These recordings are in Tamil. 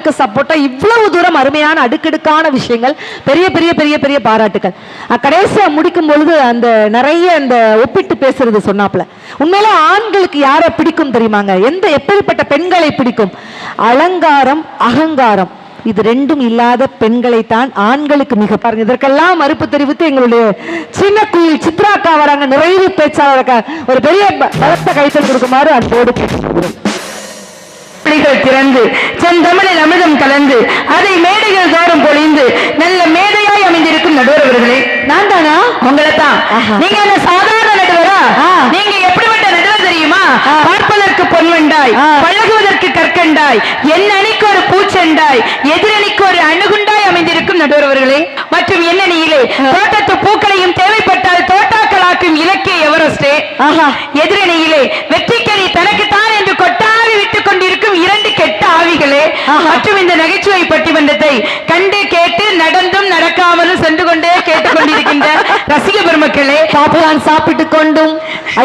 காதலுக்கு சப்போர்ட்டா இவ்வளவு தூரம் அருமையான அடுக்கடுக்கான விஷயங்கள், பெரிய பெரிய பெரிய பெரிய பாராட்டுக்கள். கடைசியா முடிக்கும் பொழுது அந்த நிறைய அந்த ஒப்பிட்டு பேசுறது சொன்னாப்ல, உண்மையில ஆண்களுக்கு யாரை பிடிக்கும் தெரியுமாங்க? எப்படிப்பட்ட பெண்களை பிடிக்கும்? அலங்காரம், அகங்காரம், இது ரெண்டும் இல்லாத பெண்களைத்தான் ஆண்களுக்கு மிக பாருங்க. இதற்கெல்லாம் மறுப்பு தெரிவித்து எங்களுடைய சின்ன குயில் சித்ராக்கா வராங்க, நிறைவு பேச்சாளர், ஒரு பெரிய பலத்த கைத்தல் கொடுக்குமாறு அன்போடு கேட்டுக்கொள்கிறோம். திறந்து செந்தமிழில் அமிர்தம் கலந்து அதை மேடைகள் தோறும் பொழிந்து நல்ல மேடையாய் அமைந்திருக்கும் நடுவர் அவர்களே, நான் தானா? உங்களை தான். நீங்க என்ன சாதாரண நடுவரா? நீங்க எப்படிப்பட்ட நடுவர் தெரியுமா? பார்ப்பதற்கு பொன்வண்டாய், பழகுவதற்கு கற்கண்டாய், என் அணிக்கு ஒரு பூச்செண்டாய், எதிரணிக்கு ஒரு அணுகுண்டாய் அமைந்திருக்கும் நடுவர் அவர்களே. மற்றும் எண்ணணியிலே தோட்டத்து பூக்களையும் தேவைப்பட்டால் தோட்டாக்களாக்கும் இலக்கிய எவரெஸ்டே. எதிரணியிலே வெற்றிக்கணி தனக்குத்தான் என்று கொட்டாவி விட்டுக் கொண்டிருக்கும் இரண்டு கெட்ட ஆவிகளே. மற்றும் இந்த நகைச்சுவை பட்டிமன்றத்தை கண்டு கேட்டு நடந்தும் நடக்காமலும் சென்று கொண்டே கேட்டுக்கொண்டிருக்கின்ற ரசிக பெருமக்களே, பாப்புலான் சாப்பிட்டுக் கொண்டும்,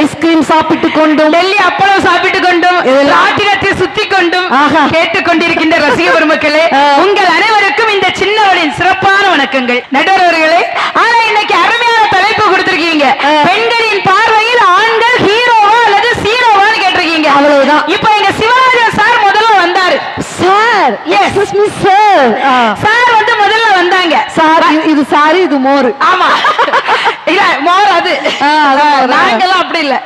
ஐஸ்கிரீம் சாப்பிட்டுக் கொண்டும், டெல்லி அப்பளம் சாப்பிட்டுக் கொண்டும், ஆட்டிடத்தை சுத்தி கொண்டும் கேட்டுக்கொண்டிருக்கின்ற ரசிக பெருமக்களே, உங்கள் அனைவருக்கும் இந்த சின்னவளின் சிறப்பான வணக்கங்கள். நடுவர்களே, ஆனா இன்னைக்கு அருமையான தலைப்பு கொடுத்திருக்கீங்க. பெண்களின் பார்வையில் ஆண்கள் ஹீரோவா அல்லது சீரோவான்னு கேட்டிருக்கீங்க. அவ்வளவுதான். இப்ப எங்க சிவராஜன் சார் முதல்ல வந்தாரு. Sir, excuse me sir. Sir வந்து முதல்ல வந்தாங்க. சார் இது சாரி, இது மோர். ஆமா, இல்ல மோர் அது. நாங்கெல்லாம் அப்படி இல்ல.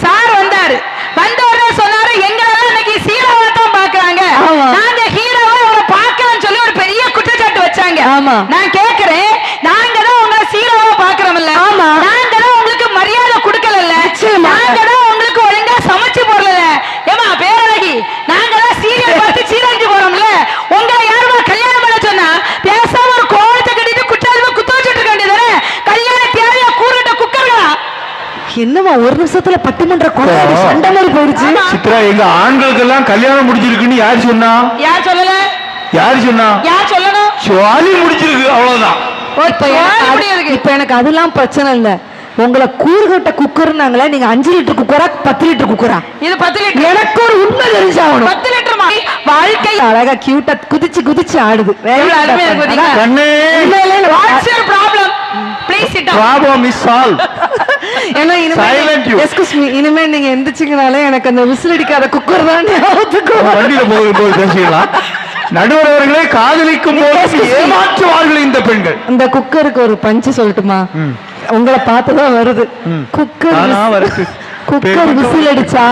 சார் வந்தாரு, வந்த உடனே சொன்னாரு, எங்களெல்லாம் இன்னைக்கு சீரோவா தான் பாக்குறாங்க, நாங்க ஹீரோவா அவரை பார்க்கலன்னு சொல்லி ஒரு பெரிய குற்றச்சாட்டு வச்சாங்க. நான் கேக்குறேன், நாங்க தான் உங்களை சீரோவா பாக்குறோம்ல, நாங்க தான் உங்களுக்கு மரியாதை கொடுக்கல, நாங்க தான் உங்களுக்கு ஒழுங்கா சமைச்சு போடல. ஏமா பேரழகி, நாங்க தான் சீரியல் பார்த்து சீரழிஞ்சு போறோம்ல, உங்களை யாருமா கல்யாணம் பண்ண சொன்னா பேசாம ஒரு கோலத்தை கட்டிட்டு குற்றாலமா குத்த வச்சுட்டு இருக்க வேண்டியதானே? கல்யாண தேவையா கூறுட்ட குக்கர்களா? என்னமா ஒரு நிமிஷத்துல பட்டிமன்ற கொண்டாடி சண்டை மாதிரி போயிடுச்சு. சித்ரா, எங்க ஆண்களுக்கு எல்லாம் கல்யாணம் முடிச்சிருக்குன்னு யார் சொன்னா? யார் சொல்லல? யார் சொன்னா? யார் சொல்லணும்? சுவாலி முடிச்சிருக்கு, அவ்வளவுதான். இப்ப எனக்கு அதெல்லாம் பிரச்சனை இல்ல. உங்களை கூறுகட்ட குக்கர்னாங்களே, நீங்க 5 லிட்டர் குக்கரா 10 லிட்டர் குக்கரா? இது 10 லிட்டர். எனக்கு ஒரு உண்மை தெரிஞ்சாகணும். 10 லிட்டர் வாழ்க்கை அழகா கியூட்டா குதிச்சு குதிச்சு ஆடுது. இனிமே நீங்க எந்திரிச்சிங்கனாலே எனக்கு அந்த விசில் அடிக்காத குக்கர் தான் பேசிக்கலாம். நடுவர் அவர்களே, காதலிக்கும் போது ஏமாற்றுவார்கள் இந்த பெண்கள். இந்த குக்கருக்கு ஒரு பஞ்சு சொல்லட்டுமா? உங்களை பார்த்துதான் வருது. குக்கர் விசில் அடிச்சா,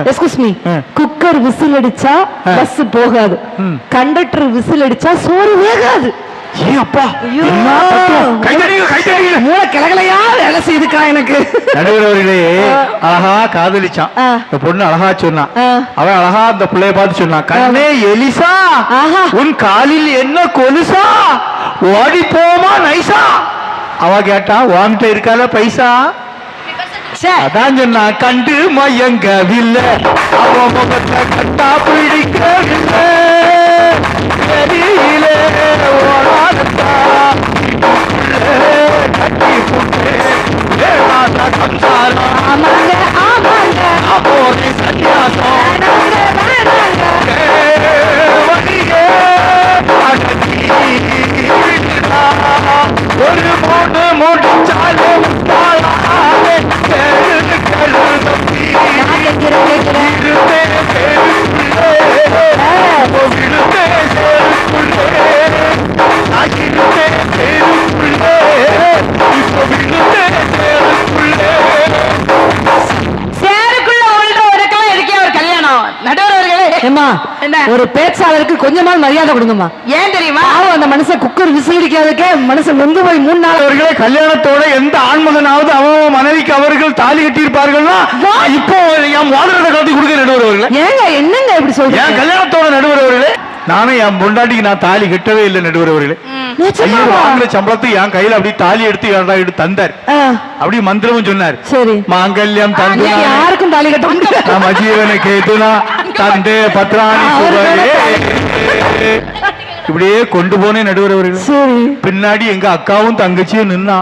எக்ஸ்கியூஸ் மீ, குக்கர் விசில் அடிச்சா பஸ் போகாது, கண்டக்டர் விசில் அடிச்சா சோறு வேகாது. மூளை கிளகலையா வேலை செய்துக்கா எனக்கு. நடுவர்களே, அழகா காதலிச்சான், இந்த பொண்ணு அழகா சொன்னான், அவன் அழகா அந்த பிள்ளைய பார்த்து சொன்னான், கண்ணே எலிசா, உன் காலில் என்ன கொலுசா, ஓடி போமா நைசா. அவ கேட்டா, வாங்கிட்ட இருக்கால பைசா. அதான் சொன்னா, கண்டு மயங்கவில்லை, அவ முகத்தை கட்டா பிடிக்கவில்லை, ஓடாதா கட்டி புட்டே சம்சாரம். ஆமாங்க ஆமாங்க, அப்போது சன்னியாசம் ஒரு மூணு முடிச்சாலும் ஒரு பேச்சாளருக்கு கொஞ்சமால் மரியாதை கொடுங்கம்மா. ஏன் தெரியுமா? அந்த மனுஷன் குக்கர் விசிலடிக்காதே மனுஷன் வந்து போய் 3 நாள். அவர்களே, கல்யாணத்தோட எந்த ஆண்மகனாவது அவன் மனைவிக்கு அவர்கள் தாலி கட்டியிருப்பார்கள்னா இப்போ என் மோதிரத்தை கட்டி கொடுக்க நடுவர் அவர்களே. ஏங்க என்னங்க இப்படி சொல்றீங்க? என் கல்யாணத்தோட நடுவர் அவர்களே, நானும் என் பொண்டாட்டிக்கு நான் தாலி கட்டவே இல்லை நடுவர் அவர்களே. சம்பளத்துக்கு என் கையில அப்படி தாலி எடுத்து தந்தார். அப்படி மந்திரமும் சொன்னார். சரி, மாங்கல்யம் தந்து யாருக்கும் தாலி கட்ட மஜீவனை கேதுனா தந்தே பத்ராணி இப்படியே கொண்டு போனே நடுவர் அவர்கள். பின்னாடி எங்க அக்காவும் தங்கச்சியும் நின்னா,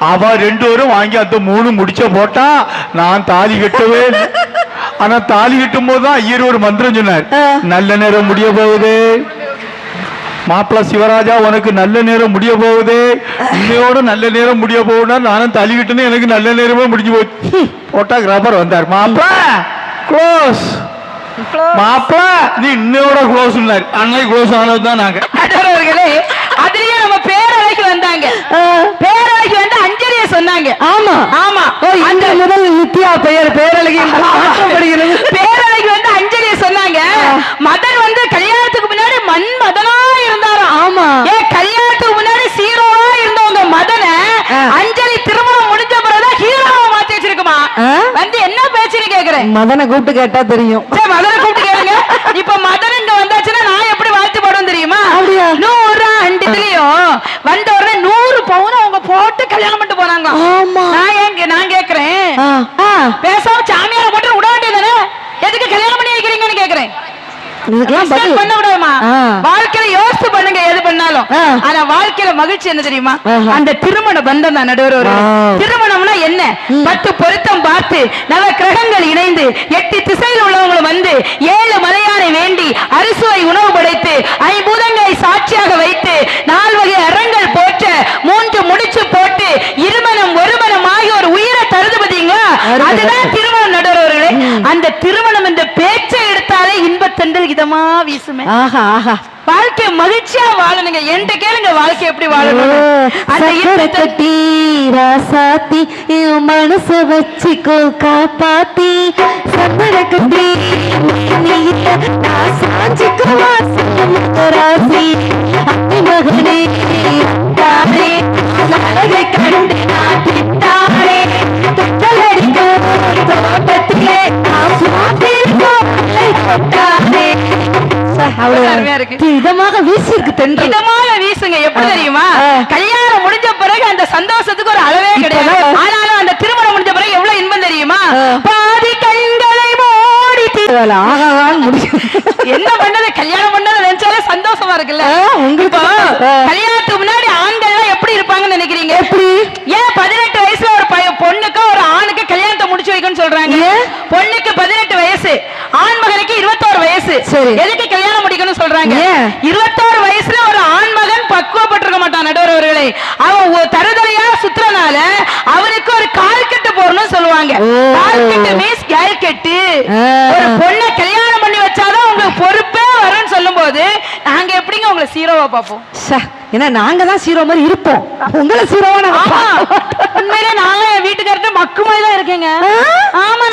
அவ 2 பேரும் வாங்கி அந்த 3 முடிச்ச போட்டா நான் தாலி கட்டவே. ஆனா தாலி கட்டும் போதுதான் ஐயர் ஒரு மந்திரம் சொன்னார், நல்ல நேரம் முடிய போகுது, மாப்பிள்ள சிவராஜா உனக்கு நல்ல நேரம் முடிய போகுதே, இன்னையோட நல்ல நேரம் முடிய போகுதுன்னா நானும் தள்ளிக்கிட்டேன்னு எனக்கு நல்ல நேரமே முடிஞ்சு போச்சு. போட்டோகிராஃபர் வந்தார். மாப்பிள்ள க்ளோஸ், மாப்பிள்ள நீ இன்னையோட க்ளோஸ், அன்னைக்கு க்ளோஸ் ஆனதுதான் நாங்க. அதுலயே நம்ம பேரவைக்கு வந்தாங்க. பேரவைக்கு வந்து அஞ்சலிய சொன்னாங்க. ஆமா ஆமா, அந்த முதல் நித்யா பெயர் பேரழகி பேரவைக்கு வந்து அஞ்சலிய சொன்னாங்க. மதன் வந்து கல்யாணத்துக்கு முன்னாடி மதனா இருந்தாராம். ஆமா, கல்யாணத்துக்கு முன்னாடி சீரோவா இருந்தவங்க மதன அஞ்சலி திருமணம் முடிஞ்ச பிறகுதான் ஹீரோவா மாத்தி வச்சிருக்குமா. வந்து என்ன பேச்சுன்னு கேக்குறேன். மதனை கூப்பிட்டு கேட்டா தெரியும். மதனை கூப்பிட்டு கேளுங்க. இப்ப மதன் இங்க வந்தாச்சுன்னா நான் எப்படி வாழ்த்து போடுவேன் தெரியுமா? 100 வந்த உடனே 100 பவுன் அவங்க போட்டு கல்யாணம் பண்ணிட்டு போனாங்க. நான் கேக்குறேன், பேசாம சாமியார போட்டு விட வேண்டியதானே, எதுக்கு கல்யாணம் பண்ணி வைக்கிறீங்கன்னு கேக்குறேன். பண்ண விடாமா? வாழ்க்கையில யோசிச்சு பண்ணுங்க எது பண்ணாலும். ஆனா வாழ்க்கையில மகிழ்ச்சி என்ன தெரியுமா? அந்த திருமண பந்தம் தான். நடுவர் திருமணம்னா என்ன? 10 பொருத்தம் பார்த்து நவ கிரகங்கள் இணைந்து 8 திசையில் உள்ளவங்க வந்து 7 மலையானை வேண்டி அறுசுவை உணவு படைத்து 5 பூதங்களை சாட்சியாக வைத்து 4 வகை அரங்கள் போற்ற 3 முடிச்சு போட்டு இருமணம் ஒருமணம் ஆகி ஒரு உயிரை தருது பாத்தீங்களா? அதுதான் திருமணம். நடுவர்களே, அந்த திருமணம் இந்த பேச்சை எடுத்தாலே இன்பத்தண்டல் இதமா வீசுமே. ஆஹா ஆஹா, வாழ்க்கை மகிழ்ச்சியா வாழணுங்க. என்கிட்ட கேளுங்க வாழ்க்கை எப்படி வாழணும். கட்டி ராசாத்தி மனச வச்சுக்கோ காப்பாத்தி சம்மர கட்டி ராசி அத்தி மகனே தாரே அழகை கண்டு நாட்டித்தாரே தொட்டலடிக்க தோட்டத்திலே இதமாக வீசி இருக்கு. இதமாக வீசுங்க. எப்படி தெரியுமா? கல்யாணம் முடிஞ்ச பிறகு அந்த சந்தோஷத்துக்கு ஒரு அளவே கிடையாது. ஆனாலும் அந்த திருமணம் முடிஞ்ச பிறகு எவ்வளவு இன்பம் தெரியுமா? பாதி கண்களை மூடி என்ன பண்ணது, கல்யாணம் பண்ணது நினைச்சாலே சந்தோஷமா இருக்குல்ல உங்களுக்கு. கல்யாணத்துக்கு முன்னாடி ஆண்கள் எப்படி இருப்பாங்கன்னு நினைக்கிறீங்க? எப்படி? ஏன் 18 வயசுல ஒரு பொண்ணுக்கு ஒரு ஆணுக்கு கல்யாணத்தை முடிச்சு வைக்கணும்னு சொல்றாங்க? பொண்ணுக்கு 18 வயசு, ஆண் மகனுக்கு 21 வயசு. எதுக்கு கல்யாணம் முடிக்கணும்னு சொல்றாங்க? 21 வயசுல ஒரு ஆண் மகன் பக்குவப்பட்டிருக்க மாட்டான். நடுவர்களே, அவன் தருதலையா சுத்துறனால அவனுக்கு ஒரு கால் கட்டு போடணும்னு சொல்லுவாங்க. கால் கட்டு மீன்ஸ் கேல் கட்டு. ஒரு பொண்ணை கல்யாணம் பண்ணி வச்சாதான் உங்களுக்கு பொறுப்பே வரும்னு சொல்லும் போது நாங்க எப்படிங்க உங்களை சீரோவா பார்ப்போம்? ஏன்னா நாங்க தான் சீரோ மாதிரி இருப்போம், உங்களை சீரோவா. உண்மையிலே நாங்க என் வீட்டுக்கார்ட்ட மக்கு மாதிரி தான் இருக்கேங்க. ஆமா,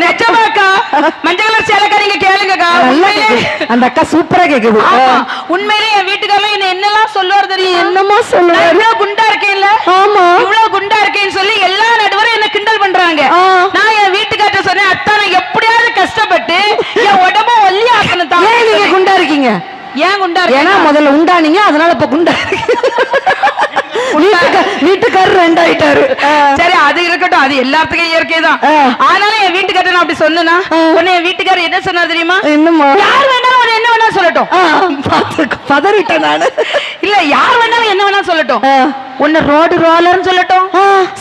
நெச்சமாக்கா மஞ்சள் கலர் சேலக்காரிங்க கேளுங்கக்கா. அந்த அக்கா சூப்பரா கேக்குது. உண்மையிலே என் வீட்டுக்காரங்க என்ன என்னெல்லாம் சொல்லுவார் தெரியும்? என்னமா சொல்லுவாரு? இவ்வளவு குண்டா இருக்கேன்ல, ஆமா இவ்வளவு குண்டா இருக்கேன்னு சொல்லி எல்லா நடுவரும் என்ன கிண்டல் பண்றாங்க. நான் என் வீட்டுக்கார்ட்ட சொன்னேன், அத்தா நான் எப்படியாவது கஷ்டப்பட்டு என் உடம்ப ஒல்லி ஆக்கணும் தான். ஏன் நீங்க குண்டா இருக்கீங்க? ஏன் குண்டா இருக்கு? ஏன்னா முதல்ல உண்டானீங்க, அதனால இப்ப குண்டா வீட்டுக்காரர் 2 ஆயிட்டாரு. சரி, அது இருக்கட்டும், அது எல்லாத்துக்கும் இயற்கை தான். ஆனாலும் என் வீட்டுக்காரர் நான் அப்படி சொன்னா உன்னை என் வீட்டுக்காரர் என்ன சொன்னார் தெரியுமா? என்னமா? யார் வேணாலும் உன்னை என்ன வேணா சொல்லட்டும். பதறிட்டேன் நானு. இல்ல, யார் வேணாலும் என்ன வேணா சொல்லட்டும். உன்னை ரோடு ரோலர்னு சொல்லட்டும்,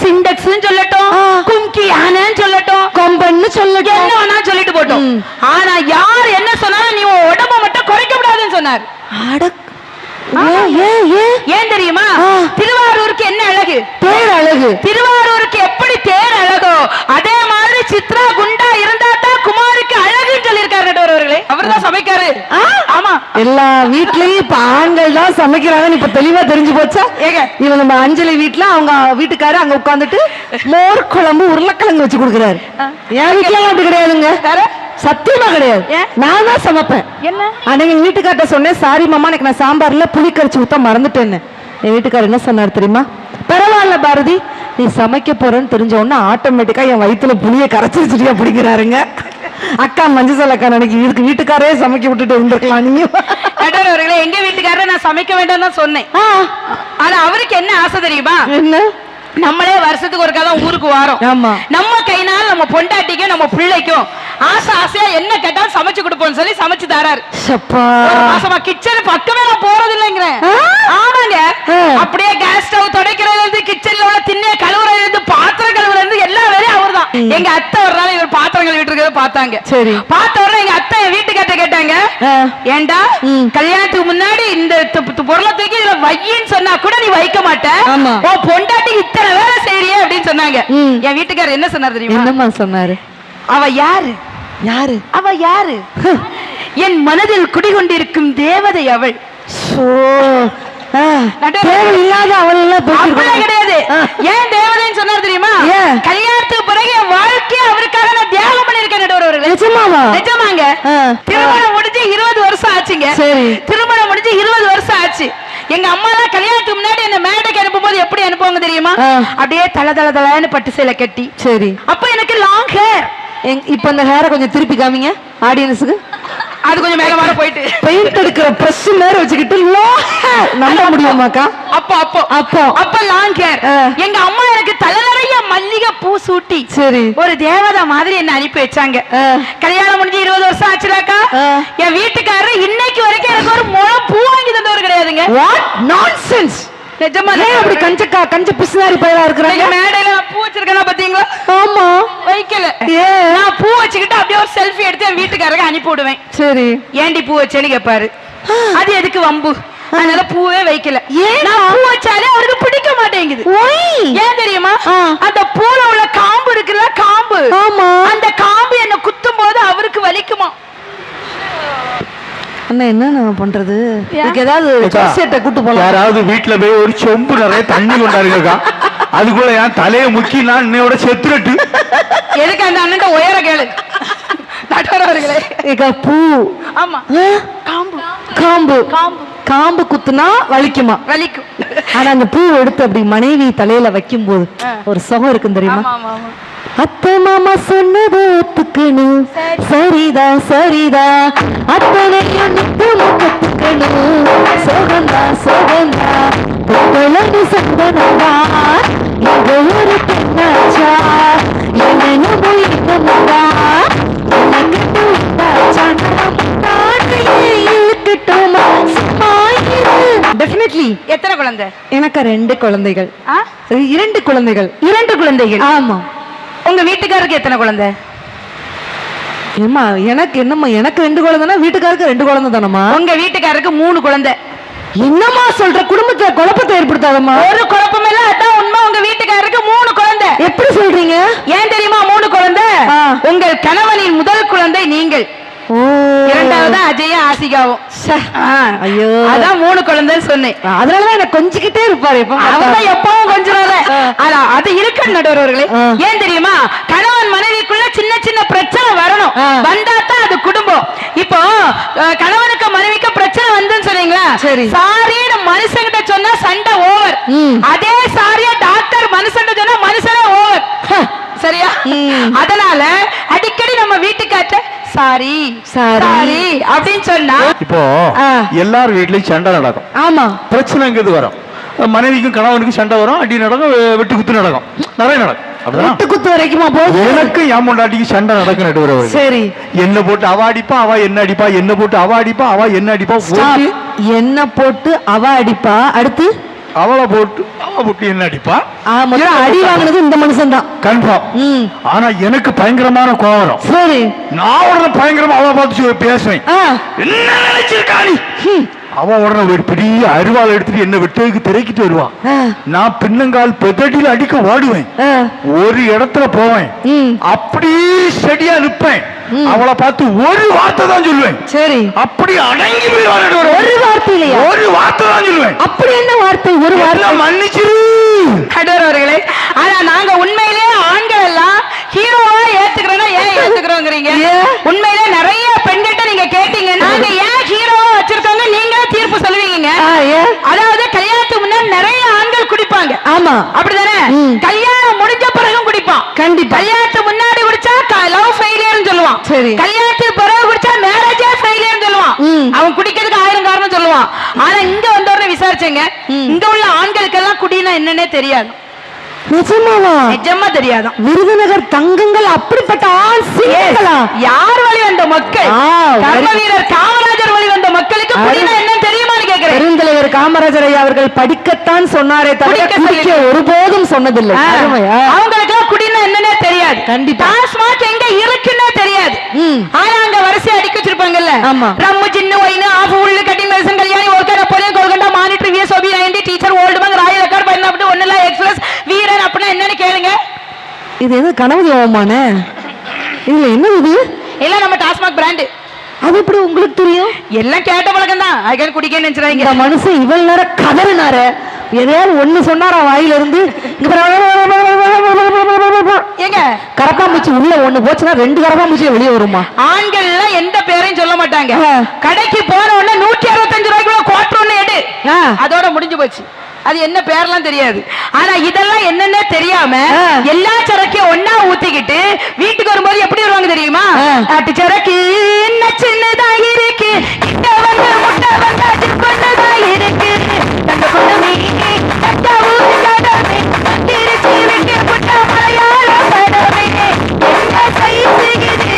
சிண்டெக்ஸ் சொல்லட்டும், கும்கி ஆனன்னு சொல்லட்டும், கொம்பன்னு சொல்லட்டும், என்ன வேணா சொல்லிட்டு போட்டோம். ஆனா யார் என்ன சொன்னாலும் நீ உன் உடம்ப மட்டும் குறைக்க கூடாதுன்னு சொன்னார். ஏன் தெரியுமா? திருவாரூருக்கு என்ன அழகு? தேர் அழகு. திருவாரூருக்கு எப்படி தேர் அழகோ அதே மாதிரி சித்ரா குண்டா இருந்தா தான் குமாருக்கு அழகுன்னு சொல்லியிருக்காரு. நடுவர்களே, அவர் தான் சமைக்காரு. ஆமா, எல்லா வீட்லயும் இப்ப ஆண்கள் தான் சமைக்கிறாங்கன்னு இப்ப தெளிவா தெரிஞ்சு போச்சா? இவன் நம்ம அஞ்சலி வீட்டுல அவங்க வீட்டுக்காரு அங்க உட்காந்துட்டு மோர் குழம்பு உருளைக்கிழங்கு வச்சு கொடுக்குறாரு. என் வீட்டுல அப்படி கிடையாதுங்க, சத்தியமா கிடையாது. நான் தான் சமைப்பேன். என்ன அன்னைக்கு எங்க வீட்டுக்கார்ட்ட சொன்னேன், சாரி மாமா எனக்கு நான் சாம்பார்ல புளி கரைச்சு ஊத்த மறந்துட்டேன்னு. என் வீட்டுக்காரர் என்ன சொன்னார் தெரியுமா? பரவாயில்ல பாரதி, நீ சமைக்க போறேன்னு தெரிஞ்ச உடனே ஆட்டோமேட்டிக்கா என் வயிற்றுல புளியை கரைச்சிருச்சுட்டு அப்படிங்கிறாருங்க. அக்கா மஞ்சள் அக்கா நினைக்கி இதுக்கு வீட்டுக்காரே சமைக்க விட்டுட்டு இருந்திருக்கலாம். நீங்க எங்க வீட்டுக்காரரை நான் சமைக்க வேண்டாம் தான் சொன்னேன். ஆனா அவருக்கு என்ன ஆசை தெரியுமா? என்ன? நம்மளே வருஷத்துக்கு ஒரு கதை ஊருக்கு வரோம். ஆமா, நம்ம கைனால நம்ம பொண்டாட்டிக்கும் நம்ம பிள்ளைக்கும் ஆசை ஆசையா என்ன கேட்டாலும் சமைச்சு கொடுப்போம் சொல்லி சமைச்சு தராரு. மாசமா கிச்சன் பக்கமே நான் போறது இல்லைங்கிறேன். ஆமாங்க, அப்படியே கேஸ் ஸ்டவ் துடைக்கிறதுல இருந்து கிச்சன்ல உள்ள திண்ணை கழுவுறதுல இருந்து பாத்திரம் கழுவுறதுல இருந்து எல்லா வேலையும் அவர் தான். எங்க அத்தை ஒரு நாள் இவர் பாத்திரங்கள் விட்டு பார்த்தாங்க. சரி. பார்த்த உடனே எங்க அத்தை வீட்டுக்கார்ட்ட கேட்டாங்க, ஏண்டா கல்யாணத்துக்கு முன்னாடி இந்த பொருளை தூக்கி இதுல வையின்னு சொன்னா கூட நீ வைக்க மாட்ட, ஓ பொண்டாட்டி இத்தனை வேலை செய்யறியே அப்படின்னு சொன்னாங்க. என் வீட்டுக்காரர் என்ன சொன்னார் தெரியுமா? என்னம்மா சொன்னாரு? அவ யாரு? யாரு அவ யாரு? என் மனதில் குடிகொண்டிருக்கும் தேவதை அவள். இல்லாத அவள் கிடையாது. ஏன் தேவதைன்னு சொன்னார் தெரியுமா? கல்யாணத்துக்கு பிறகு என் வாழ்க்கையை அவருக்காக நான் தியாகம் பண்ணிருக்கேன். நடுவர்களே, நிஜமாங்க. திருமணம் முடிஞ்சு 20 வருஷம் ஆச்சுங்க. திருமணம் முடிஞ்சு 20 வருஷம் ஆச்சு. எங்க அம்மா எல்லாம் கல்யாணத்துக்கு முன்னாடி என்ன மேடைக்கு அனுப்பும் போது எப்படி அனுப்புவாங்க தெரியுமா? அப்படியே தல தல தலன்னு பட்டு சேலை கட்டி. சரி. அப்ப எனக்கு லாங் ஹேர். இப்ப அந்த ஹேரை கொஞ்சம் திருப்பி காமிங்க ஆடியன்ஸுக்கு. அது கொஞ்சம் மேல மேல போயிட்டு பெயிண்ட் எடுக்கிற பிரஷ் நேர வச்சுக்கிட்டு நம்ப முடியுமாக்கா? அப்ப லாங் ஹேர். எங்க அம்மா எனக்கு தலை நிறைய மல்லிகை பூ சூட்டி சரி ஒரு தேவதை மாதிரி என்ன அனுப்பி வச்சாங்க. கல்யாணம் முடிஞ்சு 20 வருஷம் ஆச்சுடாக்கா. என் வீட்டுக்காரர் இன்னைக்கு வரைக்கும் எனக்கு ஒரு முழம் பூ வாங்கி தந்தவர் கிடையாதுங்க. What nonsense. நிஜமாலே அப்படி கஞ்ச பிசுனாரி பையலா இருக்கறாங்க. மேடையில பூ வச்சிருக்கேனா பாத்தீங்களா? ஆமா, வைக்கல. நான் பூ வச்சுக்கிட்டு அப்படியே ஒரு செல்ஃபி எடுத்து என் வீட்டுக்காரருக்கு அனுப்பி விடுவேன். சரி. ஏண்டி பூ வச்சேன்னு கேட்பாரு. அது எதுக்கு வம்பு, அதனால பூவே வைக்கல. நான் பூ வச்சாலே அவருக்கு பிடிக்க மாட்டேங்குது. ஏன் தெரியுமா? அந்த பூல உள்ள காம்பு இருக்குல்ல, காம்பு, அந்த காம்பு என்ன குத்தும் போது அவருக்கு வலிக்குமா. என்ன பண்றது? ஏதாவது கூட்டு போலாம். யாராவது வீட்டுல போய் ஒரு சொம்பு நிறைய தண்ணி கொண்டாருங்கக்கா, அதுக்குள்ள என் தலையை முக்கி நான் இன்னையோட செத்துரட்டு. எதுக்கு அந்த அண்ணன் உயர கேளு. பூ. ஆமா, காம்பு காம்பு காம்பு காம்பு குத்துனா வலிக்குமா? வலிக்கும். ஆனா அந்த பூ எடுத்து அப்படி மனைவி தலையில வைக்கும் போது ஒரு சுகம் இருக்கும் தெரியுமா? அத்தை மாமா சொன்னது ஒத்துக்கணும், சரிதா சரிதா, அத்தனையும் கத்துக்கணும், சுகந்தா சுகந்தா, பொங்கலு சந்தனமா, இது ஒரு பெண்ணாச்சா, என்னமோ என்னமோடா, எனக்கு இழுக்கட்டுமா, டெஃபினெட்லி. எத்தனை குழந்தை? எனக்கு 2 குழந்தைகள். 2 குழந்தைகள். 2 குழந்தைகள். ஆமா. உங்க வீட்டுக்காரருக்கு எத்தனை குழந்தை? ஏமா எனக்கு என்னம்மா, எனக்கு 2 குழந்தைனா வீட்டுக்காருக்கு 2 குழந்தை தானம்மா? உங்க வீட்டுக்காரருக்கு 3 குழந்தை. என்னம்மா சொல்ற? குடும்பத்தை குழப்பத்தை ஏற்படுத்தாதம்மா. ஒரு குழப்பம் இல்ல, அதான் உண்மை. உங்க வீட்டுக்காரருக்கு 3 குழந்தை. எப்படி சொல்றீங்க? ஏன் தெரியுமா 3 குழந்தை? உங்கள் கணவனின் முதல் குழந்தை நீங்கள், இரண்டாவது அஜய ஆசிகாவும். ஐயோ, அதான் 3 குழந்தைன்னு சொன்னேன். அதனாலதான் எனக்கு கொஞ்சிக்கிட்டே இருப்பாரு. அவன் எப்பவும் கொஞ்சம் அது இருக்கு நடுவர்களே. ஏன் தெரியுமா? கணவன் மனைவிக்குள்ள சின்ன சின்ன பிரச்சனை வரணும், வந்தாத்தான் அது குடும்பம். இப்போ கணவனுக்கு மனைவிக்கு பிரச்சனை வந்துன்னு சொன்னீங்களா? சரி. சாரின்னு மனுஷங்கிட்ட சொன்னா சண்டை ஓவர். அதே சாரியா டாக்டர் மனுஷன் சொன்னா மனுஷனே ஓவர். சரியா? அதனால அடிக்கடி நம்ம வீட்டுக்காட்ட சாரி சாரி அப்படின்னு சொன்னா இப்போ எல்லார் வீட்லயும் சண்டை நடக்கும். ஆமா, பிரச்சனைங்கிறது வரும். மனைவிக்கும் கணவனுக்கும் சண்டை வரும், அடி நடக்கும், வெட்டு குத்து நடக்கும், நிறைய நடக்கும். வெட்டு குத்து வரைக்குமா போகுது? எனக்கு என் பொண்டாட்டிக்கு சண்டை நடக்கும் நடுவரவர். சரி. என்ன போட்டு அவ அடிப்பா, அவ என்ன அடிப்பா, என்ன போட்டு அவ அடிப்பா, அவ என்ன அடிப்பா, என்ன போட்டு அவ அடிப்பா, அடுத்து அவளை போட்டு அவ போட்டு என்ன அடிப்பா. அடி வாங்கினது இந்த மனுஷன் தான் கன்ஃபார்ம். ஆனா எனக்கு பயங்கரமான கோவம். சரி, நான் உடனே பயங்கரமா அவளை பார்த்து பேசுவேன். என்ன நினைச்சிருக்கா நீ? அவ உடனே ஒரு பெரிய அருவாள் எடுத்துட்டு என்ன வெட்டுக்கு திரைக்கிட்டு வருவா. நான் பின்னங்கால் பெதடியில் அடிக்க ஓடுவேன், ஒரு இடத்துல போவேன், அப்படி செடியா நிற்பேன். அவளை பார்த்து ஒரு வார்த்தை தான் சொல்லுவேன். சரி. அப்படி அடங்கி போயிடுவாங்க. ஒரு வார்த்தை இல்லையா? ஒரு வார்த்தை தான் சொல்லுவேன். அப்படி என்ன வார்த்தை? ஒரு வார்த்தை. மன்னிச்சிரு கடவர்களே. ஆனா நாங்க உண்மையிலேயே ஆண்கள் எல்லாம் ஹீரோவா ஏத்துக்கிறோம்னா ஏன் ஏத்துக்கிறோங்கிறீங்க? உண்மையிலே நிறைய பெண்கிட்ட நீங்க கேட்டீங்க, நாங்க ஏன் ஹீரோவா வச்சிருக்கோங்க, நீங்க தீர்ப்பு சொல்லுவீங்க. அதாவது கல்யாணத்துக்கு முன்னாடி நிறைய ஆண்கள் குடிப்பாங்க. ஆமா, அப்படிதானே? கல்யாணம் முடிஞ்ச பிறகும் குடிப்பான். கண்டிப்பா. கல்யாணத்துக்கு முன்னாடி குடிச்சா லவ் ஃபெயிலியர்னு சொல்லுவான். சரி. கல்யாணத்துக்கு பிறகு குடிச்சா மேரேஜே ஃபெயிலியர்னு சொல்லுவான். அவன் குடிக்கிறதுக்கு 1000 காரணம் சொல்லுவான். ஆனா இங்க வந்தவரை விசாரிச்சேங்க, இங்க உள்ள ஆண்களுக்கெல்லாம் குடினா என்னன்னே தெரியாது. நிஜமாவா? நிஜமா தெரியாதான். விருதுநகர் தங்கங்கள் அப்படிப்பட்ட ஆண் சீங்களா? யார் வழி வந்த மக்கள்? கர்ம வீரர் காமராஜர் வழி வந்த மக்களுக்கு குடினா என்னன்னு தெரியுமான்னு கேக்குறேன். பெருந்தலைவர் காமராஜர் ஐயா அவர்கள் படிக்கத்தான் சொன்னாரே தவிர குடிக்க ஒருபோதும் சொன்னதில்லை. அவங்களுக்கு குடினா என்னன்னே தெரியாது. கண்டிப்பா. டாஸ்மாக் எங்க இருக்குன்னு தெரியாது. ஆனா அங்க வரிசை அடிக்க வச்சிருப்பாங்கல்ல, ஆமா. ரம்மு சின்ன ஒயின் ஆஃப் உள்ள cutting medicine Kalyani okay Napoleon Golconda monitor VSOP 90 teacher Old Monk royal record பண்ணப்பட்டு ஒன்னல எக்ஸ்பிரஸ் வீரன் அப்படின்னா என்னன்னு கேளுங்க. இது எது கனவு யோகமான? இதுல என்ன இது? எல்லாம் நம்ம டாஸ்மாக் பிராண்ட். அது எப்படி உங்களுக்கு தெரியும்? எல்லாம் கேட்ட பழக்கம் தான். அதுக்கு குடிக்க நினைச்சுறாங்க. இந்த மனுஷன் இவ்வளவு நேரம் கதறினாரு, எதையாவது ஒண்ணு சொன்னாரா வாயில இருந்து? ஏங்க கரப்பாம்பூச்சி உள்ள ஒண்ணு போச்சுன்னா 2 கரப்பாம்பூச்சி வெளியே வருமா? ஆண்கள் எல்லாம் எந்த பேரையும் சொல்ல மாட்டாங்க. கடைக்கு போன உடனே 165 ரூபாய்க்குள்ள குவார்டர் ஒண்ணு எடு, அதோட முடிஞ்சு போச்சு. அது என்ன பேர்லாம் தெரியாது. ஆனா இதெல்லாம் என்னன்னே தெரியாம எல்லா சரக்கையும் ஒன்னா ஊத்திக்கிட்டு வீட்டுக்கு வரும்போது எப்படி வருவாங்க தெரியுமா? அட்டு சரக்கு என்ன சின்னதா இருக்கு, கிட்ட வந்து முட்டை வந்தா சின்னதா இருக்கு, தங்க பொண்ணு தட்டா ஊதி கடமை திருச்சி விட்டு புட்ட மலையாள கடமை என்ன சைசுகிது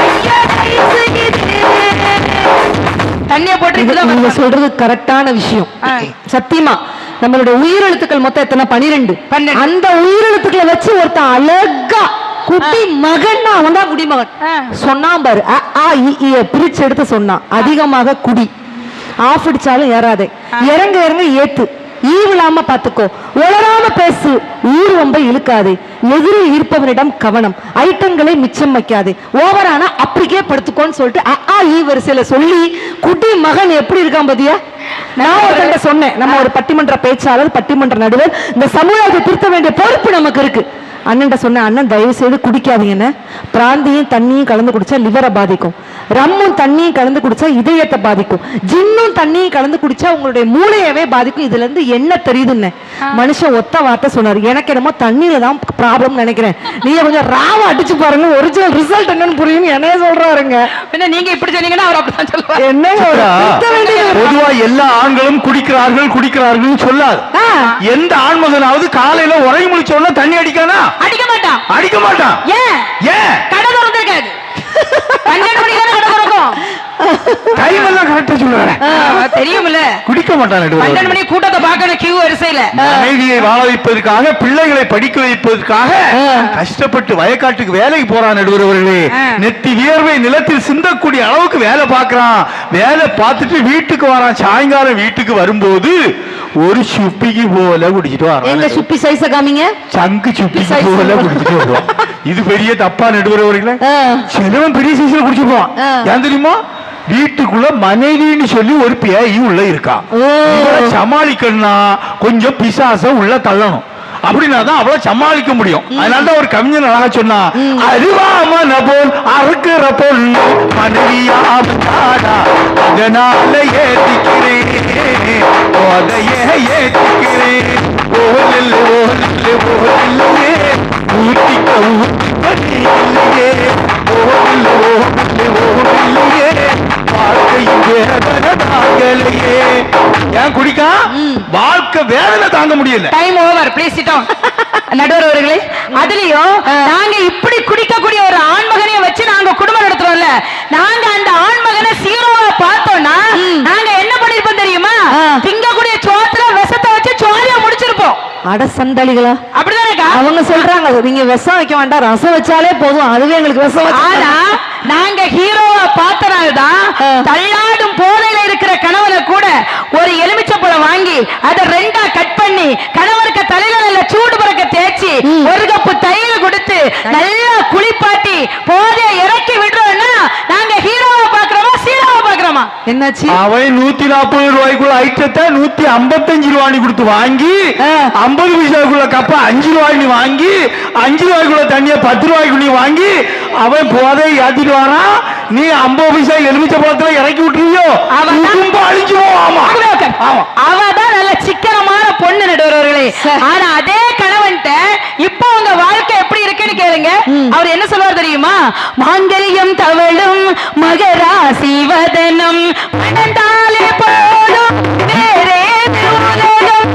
ஐயா சைசுகிது. தண்ணிய போட்டு நீங்க சொல்றது கரெக்டான விஷயம். சத்தியமா நம்மளுடைய உயிரெழுத்துக்கள் மொத்தம் எத்தனை? 12. அந்த உயிரெழுத்துக்களை வச்சு ஒருத்தன் அழகா குடி மகன், அவன் தான் குடிமகன் சொன்னான் பாரு. பிரிச்சு எடுத்து சொன்னான். அதிகமாக குடி, ஆஃப் அடிச்சாலும் ஏறாதே, இறங்க இறங்க ஏத்து, ஈவிலாம பாத்துக்கோ, உளராம பேசு, ஊர் ரொம்ப இழுக்காது, எதிரில் இருப்பவனிடம் கவனம், ஐட்டங்களை மிச்சம் வைக்காது, ஓவரானா அப்படிக்கே படுத்துக்கோன்னு சொல்லிட்டு வரிசையில சொல்லி குடி மகன் எப்படி இருக்கான் பாத்தியா? நான் ஒருத்தங்க சொன்னேன், நம்ம ஒரு பட்டிமன்ற பேச்சாளர், பட்டிமன்ற நடுவர், இந்த சமூகத்தை திருத்த வேண்டிய பொறுப்பு நமக்கு இருக்கு. அண்ணன் சொன்னேன், அண்ணன் தயவு செய்து குடிக்காதீங்கன்னு. பிராந்தியும் தண்ணியும் கலந்து குடிச்சா லிவரை பாதிக்கும், ரம்மும் தண்ணியும் கலந்து குடிச்சா இதயத்தை பாதிக்கும், ஜின்னும் தண்ணியும் கலந்து குடிச்சா உங்களுடைய மூளையவே பாதிக்கும். இதுல இருந்து என்ன தெரியுதுன்னு மனுஷன் ஒத்த வார்த்தை சொன்னாரு. எனக்கு என்னமோ தண்ணியில தான் ப்ராப்ளம் நினைக்கிறேன், நீங்க கொஞ்சம் ராவா அடிச்சு பாருங்க, ஒரிஜினல் ரிசல்ட் என்னன்னு புரியும் என்னைய சொல்றாருங்க. நீங்க இப்படி சொன்னீங்கன்னா அவர் அப்படிதான் சொல்லுவாரு. என்ன பொதுவா எல்லா ஆண்களும் குடிக்கிறார்கள் சொல்லாது. எந்த ஆண்மகனாவது காலையில உறங்கி முடிச்ச உடனே தண்ணி அடிக்கானா? அடிக்க மாட்டான். ஏன்? கடை திறந்திருக்காது. 12 மணிக்கு கடை திறக்கும். டைம் எல்லாம் கரெக்டா சொல்லுவாங்க, தெரியுமில்ல. குடிக்க மாட்டான். 12 மணி கூட்டத்தை பார்க்கணும், கியூ வரிசையில. மனைவியை வாழ வைப்பதற்காக, பிள்ளைகளை படிக்க வைப்பதற்காக கஷ்டப்பட்டு வயக்காட்டுக்கு வேலைக்கு போறான். நடுவர்களே, நெத்தி வியர்வை நிலத்தில் சிந்தக்கூடிய அளவுக்கு வேலை பார்க்கறான். வேலை பார்த்துட்டு வீட்டுக்கு வரான். சாயங்காலம் வீட்டுக்கு வரும்போது ஒரு சுப்பிக்கு போல குடிச்சிட்டு வரான். எங்க சுப்பி சைஸ காமிங்க. சங்கு சுப்பிக்கு போல குடிச்சிட்டு வருவான். இது பெரிய தப்பா நடுவர்களே. சிலவன் பெரிய சைஸ்ல குடிச்சிருப்பான். ஏன் தெரியுமா? வீட்டுக்குள்ள மனைவின்னு சொல்லி ஒரு பேய் உள்ள இருக்கா. சமாளிக்கணும்னா கொஞ்சம் பிசாச உள்ள தள்ளணும், அப்படின்னா தான் அவளை சமாளிக்க முடியும். அதனாலதான் ஒரு கவிஞன் அழகா சொன்னா, அறிவாமன போல் அறுக்கிற பொண்ணு மனைவியா அதனால ஏத்திக்கிறேன், அதையே ஏத்திக்கிறேன். ஓலில் ஓலில் ஓலில்லையே ஊட்டிக்க ஊட்டியே, ஓலில் ஓலில் ஓலில்லையே வாழ்க்கையின் வேதனை தாங்கலையே. ஏன் குடிக்கா? வாழ்க்கை வேதனை தாங்க முடியல. Time over, please sit down. நடுவர் அவர்களே, அதுலயும் நாங்க இப்படி குடிக்கக்கூடிய ஒரு ஆண்மகனைய வச்சு நாங்க குடும்பம் நடத்துறோம்ல, நாங்க அந்த ஆண்மகனை சீரோவா பார்த்தோம்னா நாங்க என்ன பண்ணிருப்போம் தெரியுமா? திங்கக்கூடிய சோத்துல விஷத்தை வச்சு சோழியா முடிச்சிருப்போம். அட சண்டாளிகளா, அப்படிதானே அவங்க சொல்றாங்க. நீங்க விஷம் வைக்க வேண்டாம், ரசம் வச்சாலே போதும், அதுவே எங்களுக்கு விஷம். ஆனா நாங்க ஹீரோவா பார்த்தனால்தான் தள்ளாடும் போதையில இருக்கிற கணவனை கூட ஒரு எலுமிச்சப்பழம் வாங்கி அதை 2ஆ கட் பண்ணி கணவருக்கு தலையில நல்ல சூடு பறக்க தேய்ச்சி ஒரு கப்பு தயிர் கொடுத்து நல்லா குளிப்பாட்டி போதைய இறக்கி விடுறோம்னா நாங்க ஹீரோவா பாக்குறோமா சீரோவா பாக்குறோமா? என்னாச்சு? அவன் 140 ரூபாய்க்குள்ள ஐட்டத்தை 155 ரூபாய் கொடுத்து வாங்கி 50 பைசாக்குள்ள கப்ப 5 ரூபாய் வாங்கி 5 ரூபாய்க்குள்ள தண்ணிய 10 ரூபாய்க்கு வாங்கி அவன் போதை ஏத்திட்டு வரான். நீ 50 பைசா எலுமிச்சை பழத்துல இறக்கி விட்டுருவியோ, அழிஞ்சுவோம். அவதான் நல்ல சிக்கனமான பொண்ணு நடுவர்களே. ஆனா அதே கணவன்ட்ட இப்போ உங்க வாழ்க்கை எப்படி இருக்குன்னு கேளுங்க. அவர் என்ன சொல்வார் தெரியுமா? மாங்கல்யம் தவழும் மகராசி வதனம் மணந்தாலே போலும் வேறே உலகம்.